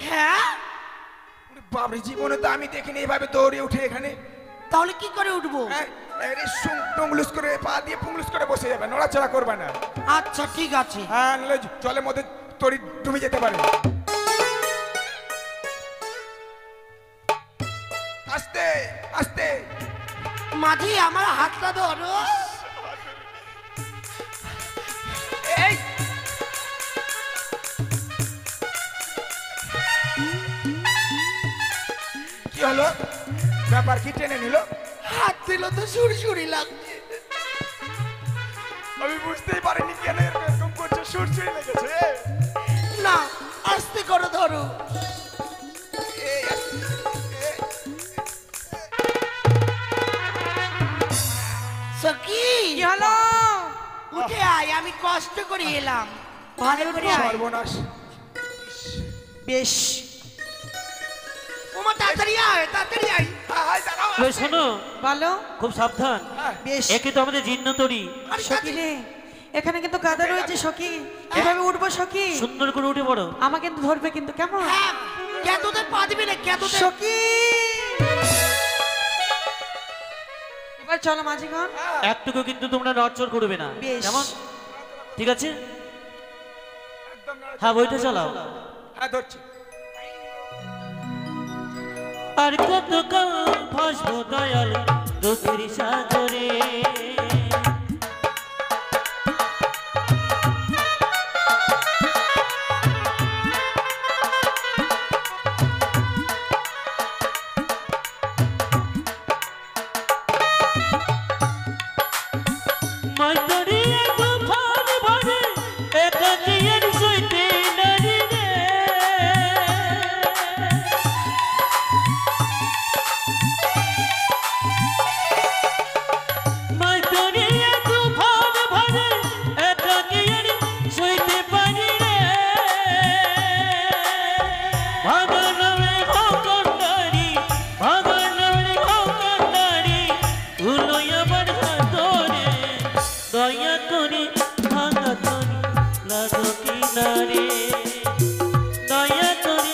হ্যাঁ। উড়ি বাবরে, জীবনে তো আমি দেখিনি এইভাবে দৌড়ে উঠে এখানে। তাহলে কি করে উঠবো? হ্যাঁ, টুংলুস করে পা দিয়ে পুংলুস করে বসে যাবে, নড়াচড়া করবে না। আচ্ছা ঠিক আছে। হ্যাঁ, নাহলে জলের মধ্যে তরি ডুবে যেতে পারে। মাঝি আমার হাতটা ধরো। এই কি হলো? ব্যাপার কি টেনে নিল? হাত দিল তো সুরসুরি লাগছে। আমি বুঝতেই পারিনি কেন এরকম করছে, সুরসুরি লেগেছে। না, আস্তে করে ধরো। এই, সখী কি হলো? উঠে আয়, আমি কষ্ট করে এলাম। ভালো করে আয়। সর্বনাশ। বেশ, ওমা তাড়াতাড়ি আয়, তাড়াতাড়ি আয়। হাই দাঁড়াও। ওই শোনো, বলো। খুব সাবধান, বেশ একে তো আমাদের জিন্নতরি। আরে সখী রে, এখানে কিন্তু গাদা রয়েছে সখী, কিভাবে উঠবো সখী? সুন্দর করে উঠে পড়ো। আমাকে কিন্তু ধরবে কিন্তু, কেমন? হ্যাঁ, কেতোতে পা দিবি না, কেতোতে। সখী, এবার চলো মাঝিগণ। একটুকু কিন্তু তোমরা নড়চড় করবে না, বেশ। কেমন? ঠিক আছে, একদম নড়াচড়া। হ্যাঁ বইটা চালাও। হ্যাঁ ধরছি। আর কত কাল ভাসবো দয়াল দুঃখের সাগরে, মাইতরিয়া তুফান ভরে একাকিয়ার সইতে নারী রে। মাইতরিয়া তুফান ভরে একাকিয়ার সইতে পারি রে। ভাগর নামে খোকর নারী, ভাগর নামে খোকর নারী, তুলো আমার হাত ধরে, দয়া করে ভাঙা তরি লাগো কিনারে, দয়া করে।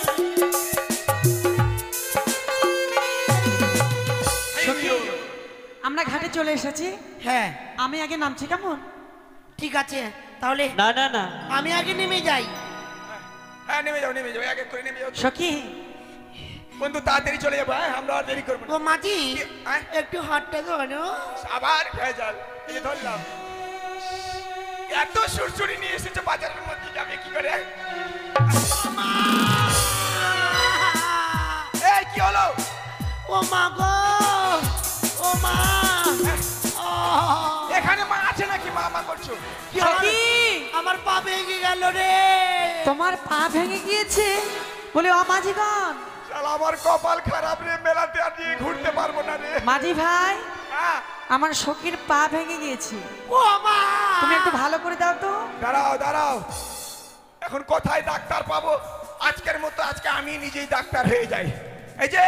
সখী, আমরা ঘাটে চলে এসেছি, হ্যাঁ, আমি আগে নামছি, কেমন? ঠিক আছে, তাহলে না না না, আমি আগে নেমে যাই। হ্যাঁ নেমে যাও, নেমে যাও, এক এক করে নেমে যাও। সখী, বন্ধু তাড়াতাড়ি চলে যাবো, হ্যাঁ আমরা আর দেরি করবো ও না। মাঝি, হ্যাঁ? একটু হাতটা ধরো। আবার ভেজাল, এই ধরলাম। এত সুরসুরি নিয়ে এসেছে বাজারের মধ্যে, যাবে কি করে? এই কি হলো? ও মা গো, ও মা। এখানে মা আছে নাকি? মা মা করছো কি হলো? সখী, আমার পা ভেঙে গেল রে। তোমার পা ভেঙে গিয়েছে বলে? ও মাঝিগণ, শালা আমার কপাল খারাপ রে, মেলাতে আর নিয়ে ঘুরতে পারবো না রে। মাঝি ভাই, হ্যাঁ, আমার সখীর পা ভেঙে গিয়েছে, ও মা। তুমি একটু ভালো করে দাও তো। দাঁড়াও দাঁড়াও, এখন কোথায় ডাক্তার পাবো? আজকের মতো আজকে আমি নিজেই ডাক্তার হয়ে যাই। এই যে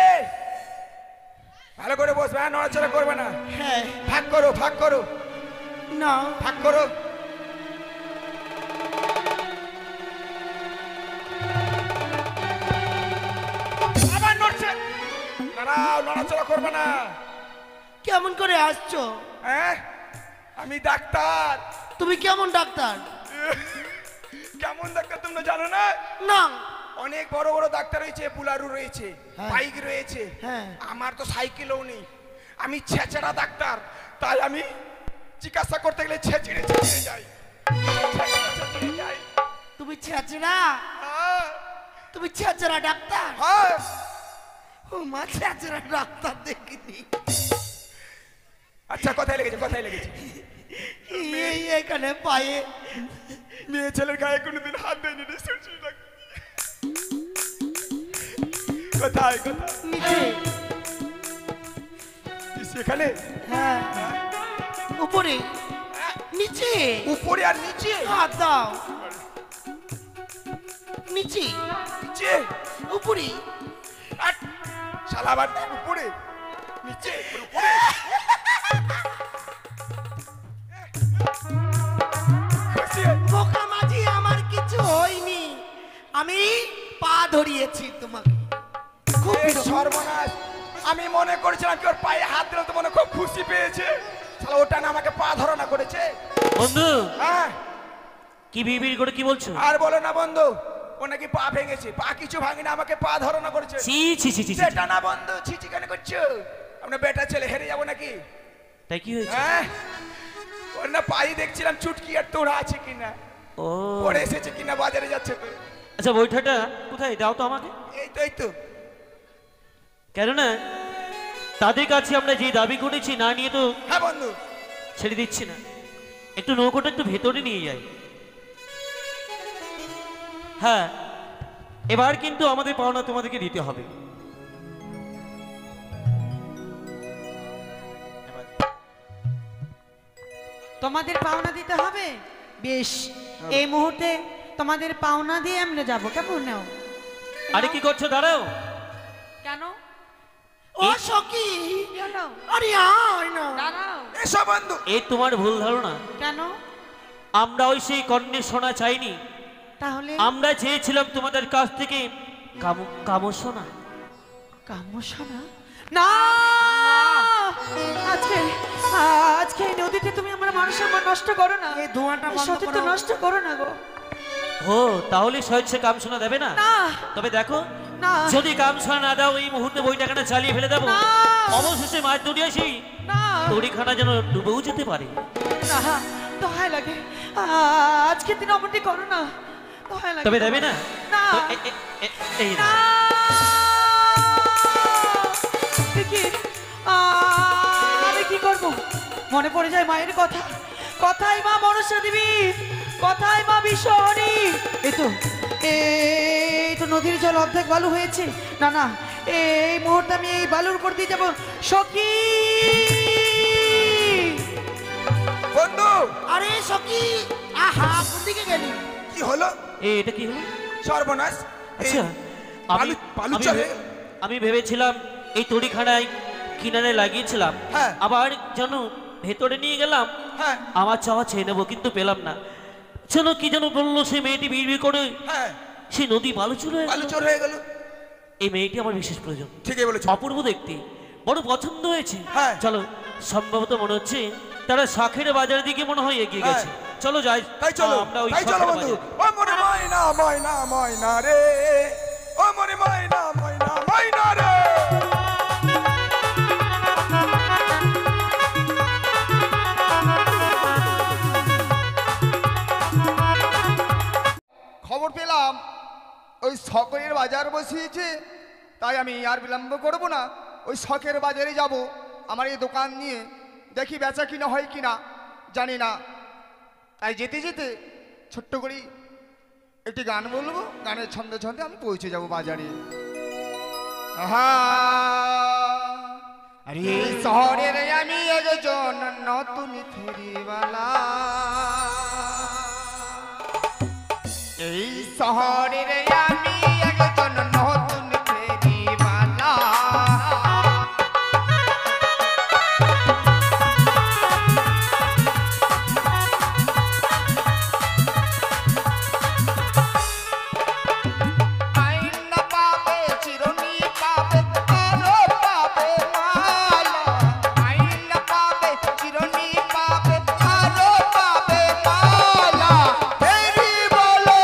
ভালো করে বসবে, হ্যাঁ নড়াচড়া করবে না। হ্যাঁ, ভাগ করো, ভাগ করো, না। ভাগ করো। আবার নড়ছে। দাঁড়াও, নড়াচড়া করবে না। কেমন করে আসছো? হ্যাঁ, আমি ডাক্তার। তুমি কেমন ডাক্তার? কেমন ডাক্তার তোমরা জানো না? না। অনেক বড় বড় ডাক্তার রয়েছে, বুলারু রয়েছে, হ্যাঁ। বাইক রয়েছে। হ্যাঁ। আমার তো সাইকেলও নেই, আমি ছেঁচড়া ডাক্তার। তাই আমি চিকিৎসা করতে গেলে ছেঁচড়ে ছেঁচড়ে যাই, ছেঁচড়ে ছেঁচড়ে যাই। তুমি ছেঁচড়া? হ্যাঁ, তুমি ছেঁচড়া ডাক্তার? হ্যাঁ। ও মা, ছেঁচড়া ডাক্তার দেখিনি। আচ্ছা কোথায় লেগেছে, কোথায় লেগেছে? এই এখানে পায়ে। মেয়ে ছেলের গায়ে কোনোদিন হাত দেয়নি রে, সুরসুরি ডাক্তার। কোথায় কোথায়? নিচে। সেখানে? হ্যাঁ, উপরে, নিচে। উপরে আর নিচে? হাত দাও। নিচে, নিচে? উপরে। আট! শালা আবার উপরে নিচে উপরে। খুশি হয়ে- বোকা মাঝি, আমার কিছু হয়নি। আমি পা ধরিয়েছি তোমাকে। খুব এ সর্বনাশ, আমি মনে করেছিলাম কি ওর পায়ে হাত দিলে তো মনে খুব খুশি পেয়েছে। শালা ওটা না আমাকে পা ধরানা করেছে। বন্ধু হ্যাঁ, কি বিড়বিড় করে কি বলছো? আর বলো না বন্ধু, ও নাকি পা ভেঙেছে। পা কিছু ভাঙেনি, আমাকে পা ধরানা করেছে। ছি ছি ছি ছি ছি। সেটা না বন্ধু, ছিচি কেন করছো? আপনার বেটা ছেলে হেরে যাবো নাকি? তাই কি হয়েছে? হ্যাঁ ওর না পাই দেখছিলাম চুটকি আর তোড়া আছে কিনা, ও পরে এসেছে কিনা, বাজারে যাচ্ছে তো। আচ্ছা বৈঠাটা কোথায়, দাও তো আমাকে। এই তো কেননা তাদের কাছে আমরা যে দাবি করেছি না নিয়ে তো হ্যাঁ বন্ধু। ছেড়ে দিচ্ছি না। একটু নৌকোটা একটু ভেতরে নিয়ে যাই। হ্যাঁ এবার কিন্তু আমাদের পাওনা তোমাদেরকে দিতে হবে। তোমাদের পাওনা দিতে হবে? বেশ, এই মুহূর্তে তোমাদের পাওনা দিয়ে আমরা যাবো, কেমন নাও? আরে কি করছো, দাঁড়াও। কেন? ও সখী, কেন? আরে আয় না। দাঁড়াও। এসো বন্ধু। এই তোমার ভুল ধারণা। কেন? আমরা ওই সেই কর্ণের সোনা চাইনি, তাহলে? আমরা চেয়েছিলাম তোমাদের কাছ থেকে কামো সোনা। কামোশনা? না, আজকে আজকে এই নদীতে তুমি আমার মানুষের মন নষ্ট করো না। এই ধোঁয়াটা বন্ধ সতীত্ব করো। নষ্ট করো না গো। ও তাহলে স্বেচ্ছা কাম সোনা দেবে না? না। তবে দেখো না। যদি কাম সোনা না দাও এই মুহূর্তে বইটাখানা চালিয়ে ফেলে দেবো। না। অবশেষে মাছ ধরে আসি না। তড়িখানা যেন ডুবেও যেতে পারে। না, দোহাই লাগে, আজকে দিন অমনটি করো না, দোহাই লাগে। তবে দেবে না? না। তো এই না। না। দেখি, আমি কি করব? মনে পড়ে যায় মায়ের কথা। কথাই মা মনসা দেবী, কথাই মা বিশ্বহরি। এই তো নদীর জল অর্ধেক বালু হয়েছে। না না, এই মুহূর্তে আমি এই বালুর উপর দিয়ে যাবো। সখী বন্ধু আরে সখী, আহা কোন দিকে গেলি? কি হলো? এটা কি হলো? সর্বনাশ। এই আচ্ছা আমি বালু আমি চলে। আমি ভেবেছিলাম এই তড়িখানায় কিনারে লাগিয়েছিলাম, হ্যাঁ। আবার যেন ভেতরে নিয়ে গেলাম হ্যাঁ আমার চাওয়া চেয়ে নেবো, কিন্তু পেলাম না। যেন কি যেন বললো সেই মেয়েটি বিড়বিড় করে, হ্যাঁ সেই নদী বালুচুর হয়ে গেল। বালুচর হয়ে গেল। এই মেয়েটি আমার বিশেষ প্রয়োজন, ঠিকই বলেছো। অপূর্ব দেখতে, বড় পছন্দ হয়েছে। হ্যাঁ। চলো, সম্ভবত মনে হচ্ছে তারা শাখের বাজারের দিকে মনে হয় এগিয়ে গেছে। চলো যাই। তাই চলো, আমরা ওই তাই চলো শাঁখের বন্ধু। বাজারে। ও মরে ময়না ময়না ময়না রে, ও মরে ময়না ময়না ময়না রে। খবর পেলাম ওই শখের বাজার বসিয়েছে, তাই আমি আর বিলম্ব করব না, ওই শখের বাজারে যাব। আমার এই দোকান নিয়ে দেখি বেচা কিনা হয় কিনা জানি না, তাই যেতে যেতে ছোট্ট করে একটি গান বলবো, গানের ছন্দে ছন্দে আমি পৌঁছে যাব বাজারে। আহা, আরে এই শহরের আমি একজন নতুন ফেরিওয়ালা, এই শহরের আমি একজন নতুন ফেরিওয়ালা। আইন না পাবে চিরুনি পাবে আরো পাবে মালা, আইন না পাবে চিরুনি পাবে আরো পাবে মালা। ফেরি বলো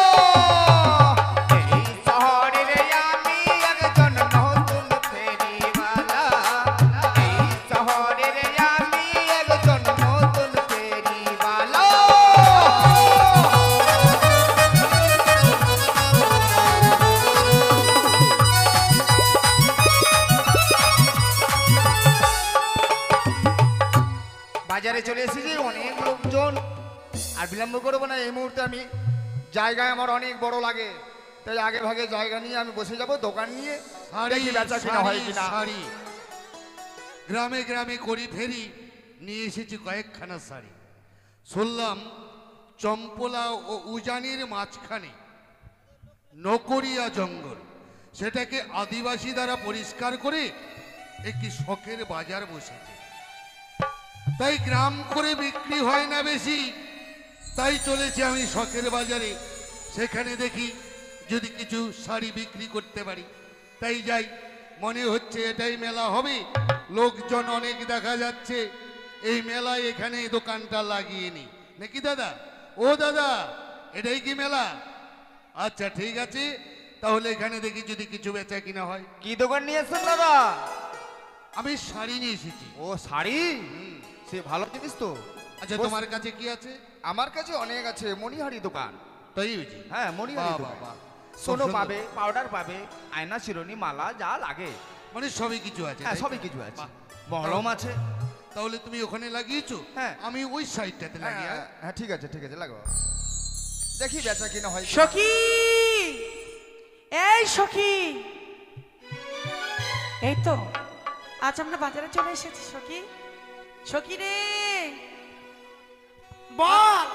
এই শহরের আমি একজন নতুন ফেরিওয়ালা, এই শহরের আমি একজন নতুন ফেরিওয়ালা। বাজারে চলে এসেছি, অনেক লোকজন, আর বিলম্ব করবো না। এই মুহূর্তে আমি জায়গায় আমার অনেক বড় লাগে, তাই আগে ভাগে জায়গা নিয়ে আমি বসে যাব দোকান নিয়ে, দেখি বেচা কিনা হয় কিনা। শাড়ি গ্রামে গ্রামে করি ফেরি, নিয়ে এসেছি কয়েকখানা শাড়ি। শুনলাম চম্পলা ও উজানির মাঝখানে নকরিয়া জঙ্গল, সেটাকে আদিবাসী দ্বারা পরিষ্কার করে একটি শখের বাজার বসেছে। তাই গ্রাম করে বিক্রি হয় না বেশি, তাই চলেছি আমি শখের বাজারে, সেখানে দেখি যদি কিছু শাড়ি বিক্রি করতে পারি। তাই যাই, মনে হচ্ছে এটাই মেলা হবে, লোকজন অনেক দেখা যাচ্ছে। এই মেলায় এখানে দোকানটা লাগিয়ে নি নাকি দাদা? ও দাদা, এটাই কি মেলা? আচ্ছা ঠিক আছে, তাহলে এখানে দেখি যদি কিছু বেচা কিনা হয়। কি দোকান নিয়ে এসছেন দাদা? আমি শাড়ি নিয়ে এসেছি। ও শাড়ি, সে ভালো জিনিস তো। আচ্ছা তোমার কাছে কি আছে? আমার কাছে অনেক আছে, মণিহারি দোকান। তাই বুঝি? হ্যাঁ, মণিহারি বাহ, দোকান। বাহ, বাহ। সোনো খুব সুন্দর। পাবে, পাউডার পাবে, আয়না, শিরোনি, মালা যা লাগে। মানে সবই কিছু আছে? হ্যাঁ, তাই তো? সবই কিছু আছে। বাহ। মহলম আছে। তাহলে তুমি ওখানে লাগিয়েছো? হ্যাঁ। আমি ওই সাইডটাতে লাগিয়ে হ্যাঁ, হ্যাঁ, ঠিক আছে ঠিক আছে, লাগাও। দেখি বেচা কিনা হয় কিনা। সখী, এই সখী, এই তো আজ আমরা বাজারে চলে এসেছি সখী। সখী রে, বল।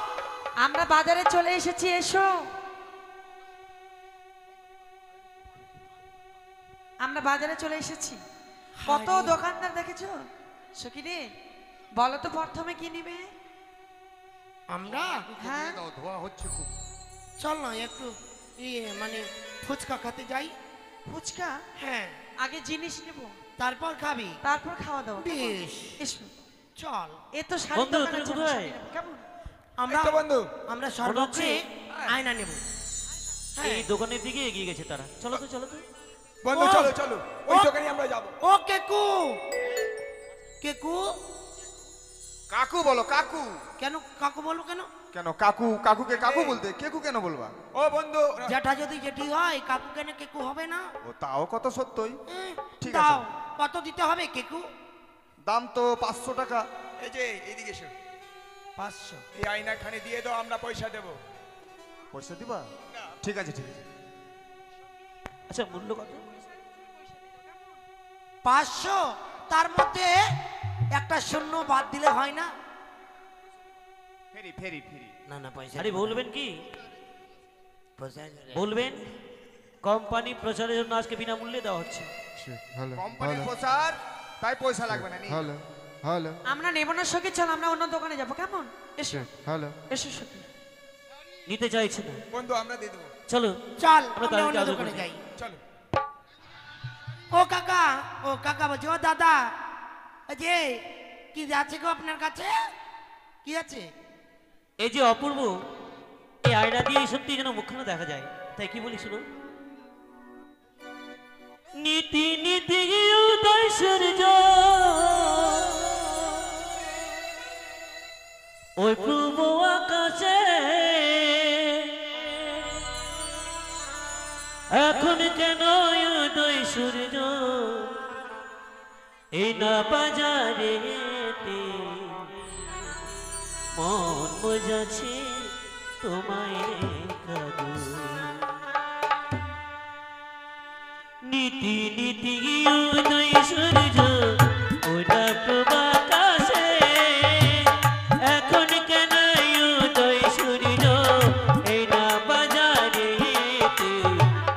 আমরা বাজারে চলে এসেছি, এসো। আমরা বাজারে চলে এসেছি। কত দোকানদার দেখেছো সখী রে? বলো তো প্রথমে কি নিবে? আমরা হ্যাঁ, দাও, ধোয়া হচ্ছে খুব। চল না একটু মানে ফুচকা খেতে যাই। ফুচকা? হ্যাঁ, আগে জিনিস নেব, তারপর খাবি। তারপর খাওয়া দাওয়া। বেশ, এসো। চল। এ তো শাড়ি বন্ধু, দোকান তুমি আছে, কোথায়? শাড়ি নেবো, কেমন? আমরা এই তো বন্ধু। আমরা সর্বোচ্চ হচ্ছে? আয়না নেব। এই দোকানের দিকে এগিয়ে গেছে তারা। চলো তো, চলো তো। বন্ধু ও, চলো চলো, ওই ও। দোকানে আমরা যাবো। ও কেকু, কেকু। কাকু বলো, কাকু। কেন কাকু বলো কেন? কেন কাকু? কাকুকে কাকু বলতে, কেকু কেন বলবা? ও বন্ধু, জ্যাঠা যদি জেঠি হয়, কাকু কেন কেকু হবে না? ও তাও কত সত্যই। ঠিক আছে। দাও, কত দিতে হবে কেকু? দাম তো 500 টাকা। এই যে এইদিকে এসো, 500। এই আয়না খানে দিয়ে দাও, আমরা পয়সা দেবো। পয়সা দিবা? ঠিক আছে ঠিক আছে। আচ্ছা, মূল্য কত? 500, তার মধ্যে একটা শূন্য বাদ দিলে হয় না? ফেরি ফেরি ফেরি। না না, পয়সা আরে বলবেন কি? পয়সা বলবেন কোম্পানি প্রচারের জন্য আজকে বিনামূল্যে দেওয়া হচ্ছে। কোম্পানির প্রচার, তাই পয়সা লাগবে না। নিয়ে হ্যালো হ্যালো আমরা নেবো না সখী, চল আমরা অন্য দোকানে যাবো, কেমন? এসো হ্যালো। এসো সখী। নিতে চাইছে না। বন্ধু আমরা দিয়ে দেবো, চলো চল, আমরা আমরা অন্য তাদেরকে আদর দোকানে করি। যাই। চলো। ও কাকা, ও কাকা বলছি, ও দাদা, এই যে কি আছে গো আপনার কাছে? কি আছে? এই যে অপূর্ব, এই আয়না দিয়ে সত্যি যেন মুখখানা দেখা যায়। তাই কি বলি শুনো। নীতি নীতি উদয় সূর্য, ওই পূর্ব আকাশে এখন কেন উদয় সূর্য, এই না বাজারে মন বোঝাছে তোমায় কাদু। নীতি নীতি উদয় সূর্য, ওটা প্রবাকাশে এখন কেন উদয় সূর্য, এই না বাজারে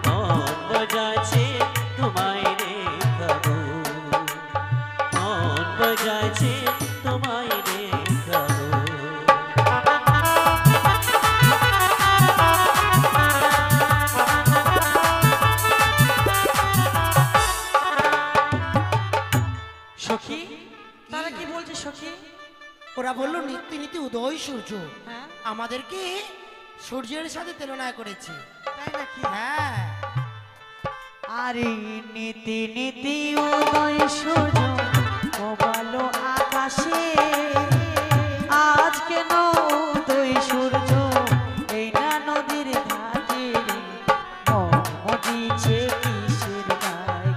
মন বোঝাছে তোমায় রে কাদু। মন বোঝাছে তোমায় রে কাদু। সখী, তারা কি বলছে সখী? ওরা বললো নীতি নীতি উদয় সূর্য, হ্যাঁ, আমাদেরকে সূর্যের সাথে তুলনা করেছে। তাই নাকি? হ্যাঁ, আরে নীতি নীতি উদয় সূর্য, কপালো আকাশে আজ কেন উদয় সূর্য, এই না নদীর ঘাটে মদিছে কিসের গায়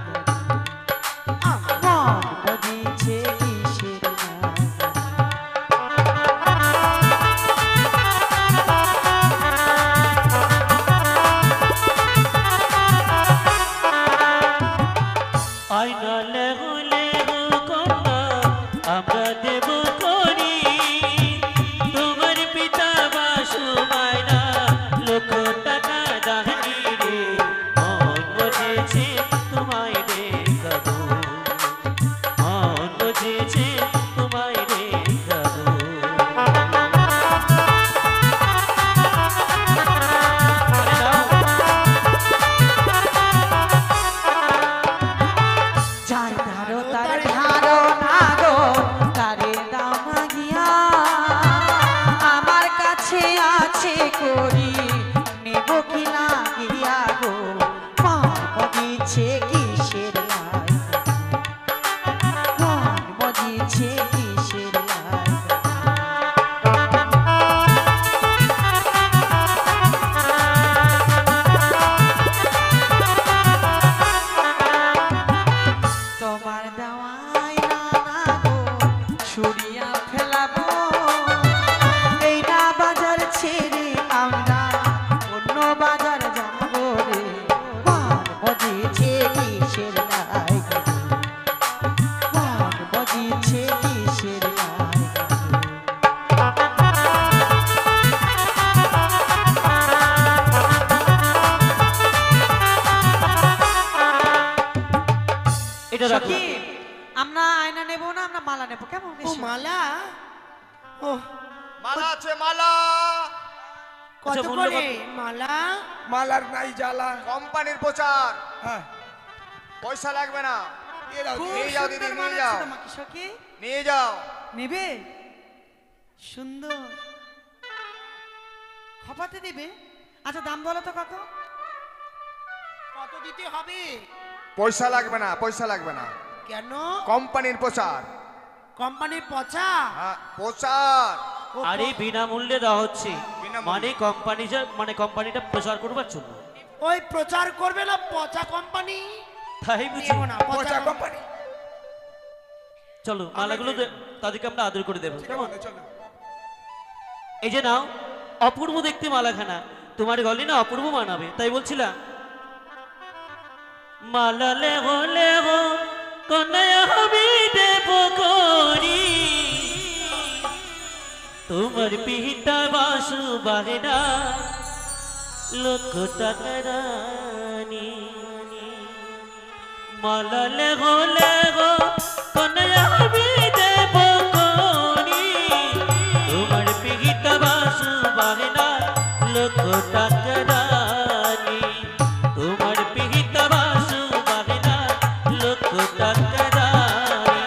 মন মদিছে কিসের গায়। আয়না লেগো লেগো কন্যা আমরা দেব করি, তোমার পিতা বাসু মায়না লক্ষ টাকা দাহানি রে, মন বুঝেছে তোমায় রে কাদু। মন বুঝেছে তোমায় রে কাদু। আরে দাও। যার ধারো তার ধারো না গো, তারে দাম গিয়া আমার কাছে আছে করি, নেব কি না গিয়া গো, মন মজিছে কিসের লাই, মন মজিছে কিসের লাই। কেমন ও এসো। মালা, ও মালা আছে মালা, কত আচ্ছা, মূল্য করে কত? মালা? মালার নাই জ্বালা। কোম্পানির প্রচার, হ্যাঁ পয়সা লাগবে না। এ দাও, খুব নিয়ে যাও দিদি, সুন্দর নিয়ে মানাচ্ছে যাও। তোমাকে সখী। নিয়ে যাও। নেবে? সুন্দর। খপাতে দিবে? আচ্ছা দাম বলো তো কত? কত দিতে হবে? পয়সা লাগবে না, পয়সা লাগবে না। কেন? কোম্পানির প্রচার। কোম্পানির পচা? হ্যাঁ প্রচার। আরে বিনামূল্যে দেওয়া হচ্ছে, বিনামূল্যে। মানে কোম্পানিটা প্রচার করবার জন্য। ওই প্রচার করবে না পচা কোম্পানি? তাই বুঝি? নেবো না পচা পচা কোম্পানি। চলো মালাগুলো তাদেরকে আমরা আদর করে দেবো, ঠিক কেমন? আছে, চলো। এই যে নাও, অপূর্ব দেখতে মালাখানা, তোমার গলে না অপূর্ব মানাবে, তাই বলছিলাম। মালা লেগো লেগো কন্যা আমি দেব করি, তোমার পিতা বাসু বাগেনা লক্ষ টাকার রানী। মালা লেগো লেগো কন্যা আমি দেব করি, তোমার পিতা বাসু বাগেনা লক্ষ টাকার রানী, তোমার পিতা বাসু বাগেনা লক্ষ টাকার রানী।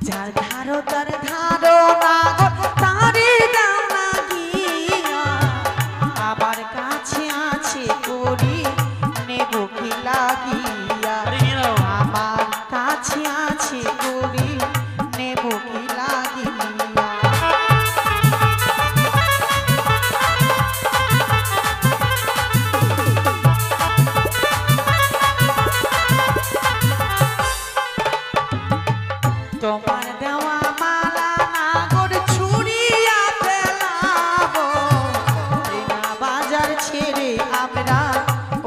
যার ধারো তার ধারো না গো, তারই দাও না গিয়া। আমার কাছে আছে করি, নেব কি লাগিয়া। আরে নিয়ে নাও। আমার কাছে আছে করি, নেব কি লাগিয়া। তোমার দেওয়া মালা নাগর ছুরিয়া ফেলাবো, এই না বাজার ছেড়ে আমরা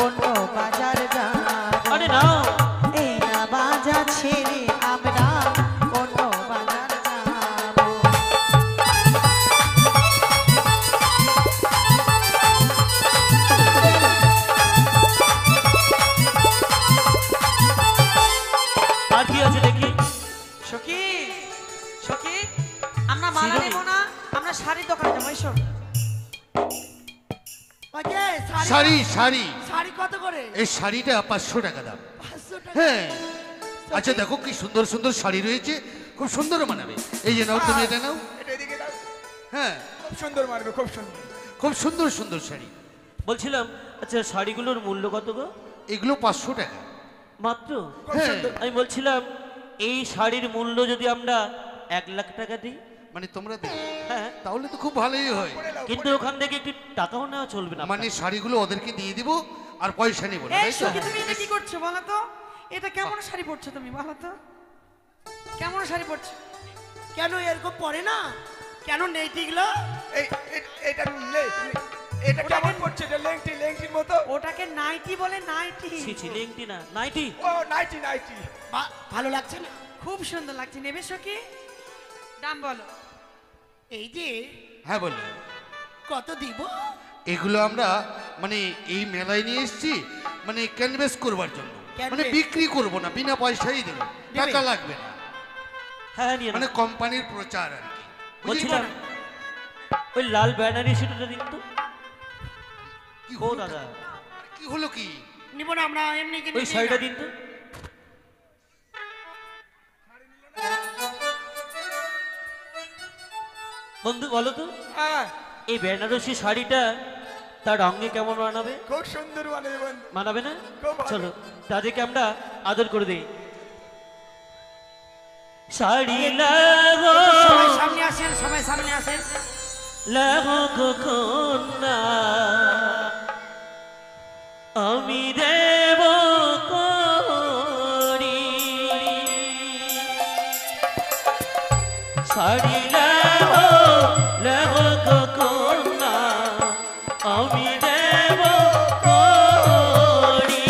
অন্য বাজার যাবো। আরে নাও। এই না বাজার ছেড়ে আমরা অন্য বাজার যাবো। আর কি আছে দেখি? সখী, সখী, আমরা মালা শিরোমণি। নেবো না, আমরা শাড়ির দোকানে যাবো। এসো। ওই যে শাড়ি, শাড়ি শাড়ি, শাড়ি কত করে? এই শাড়িটা 500 টাকা দাম। 500 টাকা? হ্যাঁ। আচ্ছা দেখো কি সুন্দর সুন্দর শাড়ি রয়েছে, খুব সুন্দর মানাবে। এই যে নাও, তুমি এটা নাও। এটা এদিকে দাও। হ্যাঁ, খুব সুন্দর মারবে, খুব সুন্দর। খুব সুন্দর সুন্দর শাড়ি। বলছিলাম, আচ্ছা শাড়িগুলোর মূল্য কত গো? এগুলো 500 টাকা। মাত্র? খুব হ্যাঁ। সুন্দর। আমি বলছিলাম, এই শাড়ির মূল্য যদি আমরা 1 লাখ টাকা দিই, মানে তোমরা দেবে, হ্যাঁ, তাহলে তো খুব ভালোই হয়। পরে নাও, কিন্তু ওখান থেকে একটু টাকাও নেওয়া চলবে না? মানে শাড়িগুলো ওদেরকে দিয়ে দিব আর পয়সা নেব না, এই তাই তো? সখী, তুমি এটা কি করছো বলো তো? এটা কেমন শাড়ি পরছো তুমি বলো তো? কেমন শাড়ি পরছো? কেন এরকম পরে না? কেন নেইটিগুলো? এটা এটা কেমন করছে? এটা লেংটি, লেংটির মতো। ওটাকে নাইটি বলে, নাইটি। ছি লেংটি না, নাইটি। ও নাইটি, নাইটি। ভালো লাগছে না? খুব সুন্দর লাগছে। নেবে সখী? দাম বলো। এই যে হ্যাঁ বলুন। কত দিব? এগুলো আমরা মানে এই মেলায় নিয়ে এসেছি, মানে ক্যানভেস করবার জন্য, Canvas? মানে বিক্রি করব না, বিনা পয়সাই দেবো, টাকা লাগবে না। হ্যাঁ নিয়ে মানে নাও। কোম্পানির প্রচার আর কি, বলছিলাম, বুঝলি? ওই লাল ব্যানারি সেটা দিন তো। কি ও হলো দাদা, কি হলো কি? নিব না আমরা, এমনি কিনে ওই নিই শাড়িটা না। দিন তো। বন্ধু বলো তো, হ্যাঁ, এই বেনারসি শাড়িটা তার রঙে কেমন মানাবে? খুব সুন্দর মানাবে বন্ধু। মানাবে না? খুব ভালো। চলো তাদেরকে আমরা আদর করে দিই। শাড়ি লাগো সবাই সামনে আসেন, সবাই সামনে আসেন। লাগো কখন না আমি দেব করি, শাড়ি লাগো লাগো কখন না আমি দেব করি।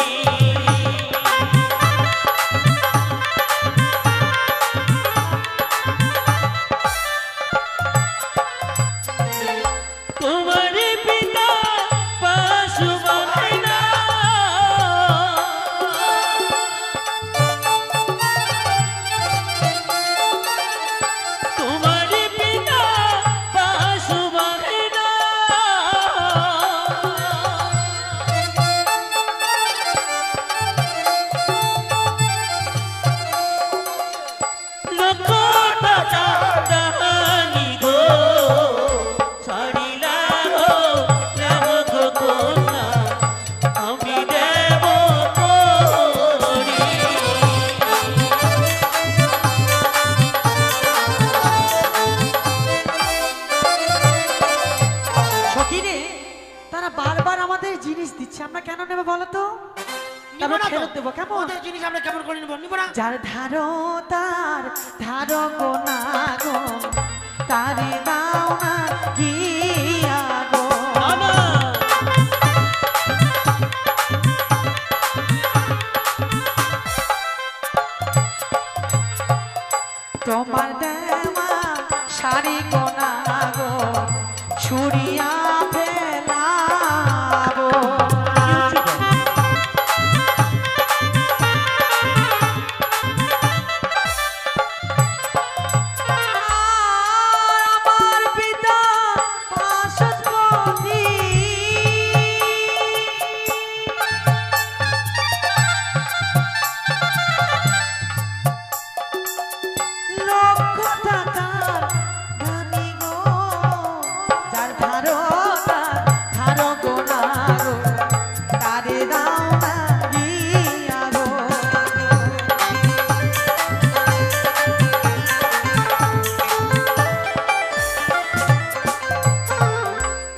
তারা বারবার আমাদের জিনিস দিচ্ছে, আমরা কেন নেবো বলো তো? নিব আমরা না তো। ফেরত দেবো কেমন? ওদের জিনিস আমরা কেমন করে নিব? নিব না। যার ধারো তার ধারো গো না গো, তারে দাও না গিয়া গো। বাবা তোমার দেওয়া শাড়ি গো না গো, ছুড়িয়া ফেলাবো। আমার পিতা পাশাপতি লক্ষ টাকার ধনী গো, যার ধারো তার ধারো গো না গো, তারে দাও না গিয়া গো।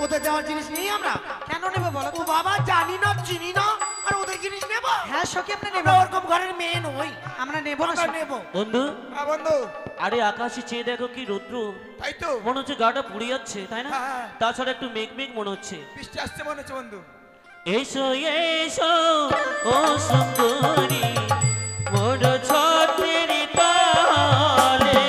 ওদের দেওয়ার জিনিস নেই আমরা। কেন নেবো বলো ও তো? বাবা, জানি না চিনি না আর ওদের জিনিস নেব? হ্যাঁ সখী, আপনি আমরা নেবো। ওরকম ঘরের মেয়ে নই। আমরা নেবো না আমরা সখী। নেব। বন্ধু, হ্যাঁ বন্ধু, আরে আকাশে চেয়ে দেখো কি রৌদ্র, তাই তো মনে হচ্ছে গাটা পুড়ে যাচ্ছে, তাই না? হ্যাঁ। তাছাড়া একটু মেঘ মেঘ মনে হচ্ছে। বৃষ্টি আসছে মনে হচ্ছে বন্ধু। এসো এসো ও সুন্দরী মোর ছত্রের তলে,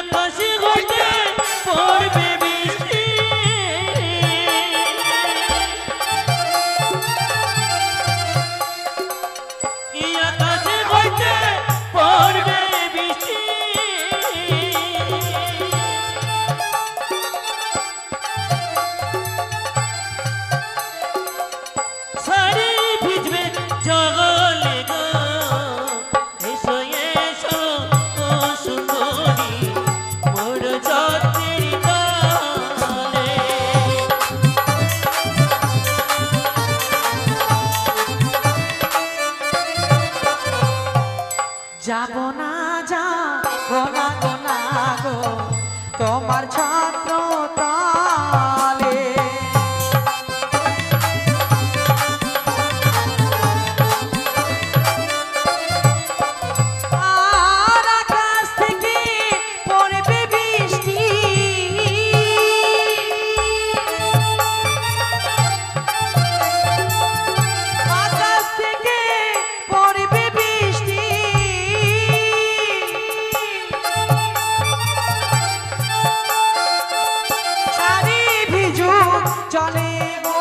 আকাশে হইতে পড়বে বৃষ্টি, আকাশে হইতে পড়বে বৃষ্টি, সারি ভিজবে জগলে গো, এসো এসো ও সুন্দরী মোর ছত্রের তলে। যাব না যাবো না গো না গো, তোমার ছাত্র তালে। আর আকাশ থেকে পড়বে বৃষ্টি, আকাশ থেকে পড়বে বৃষ্টি, শাড়ি ভিজুক চলে গো,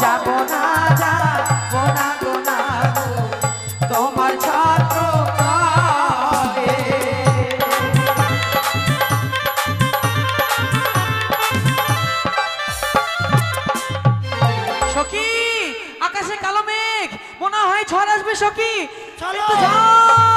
যাব না যাবো না গো না গো, তোমার ছাত্র কালে। সখী, আকাশে কালো মেঘ, মনে হয় ঝড় আসবে সখী। চলো। একটু যাও।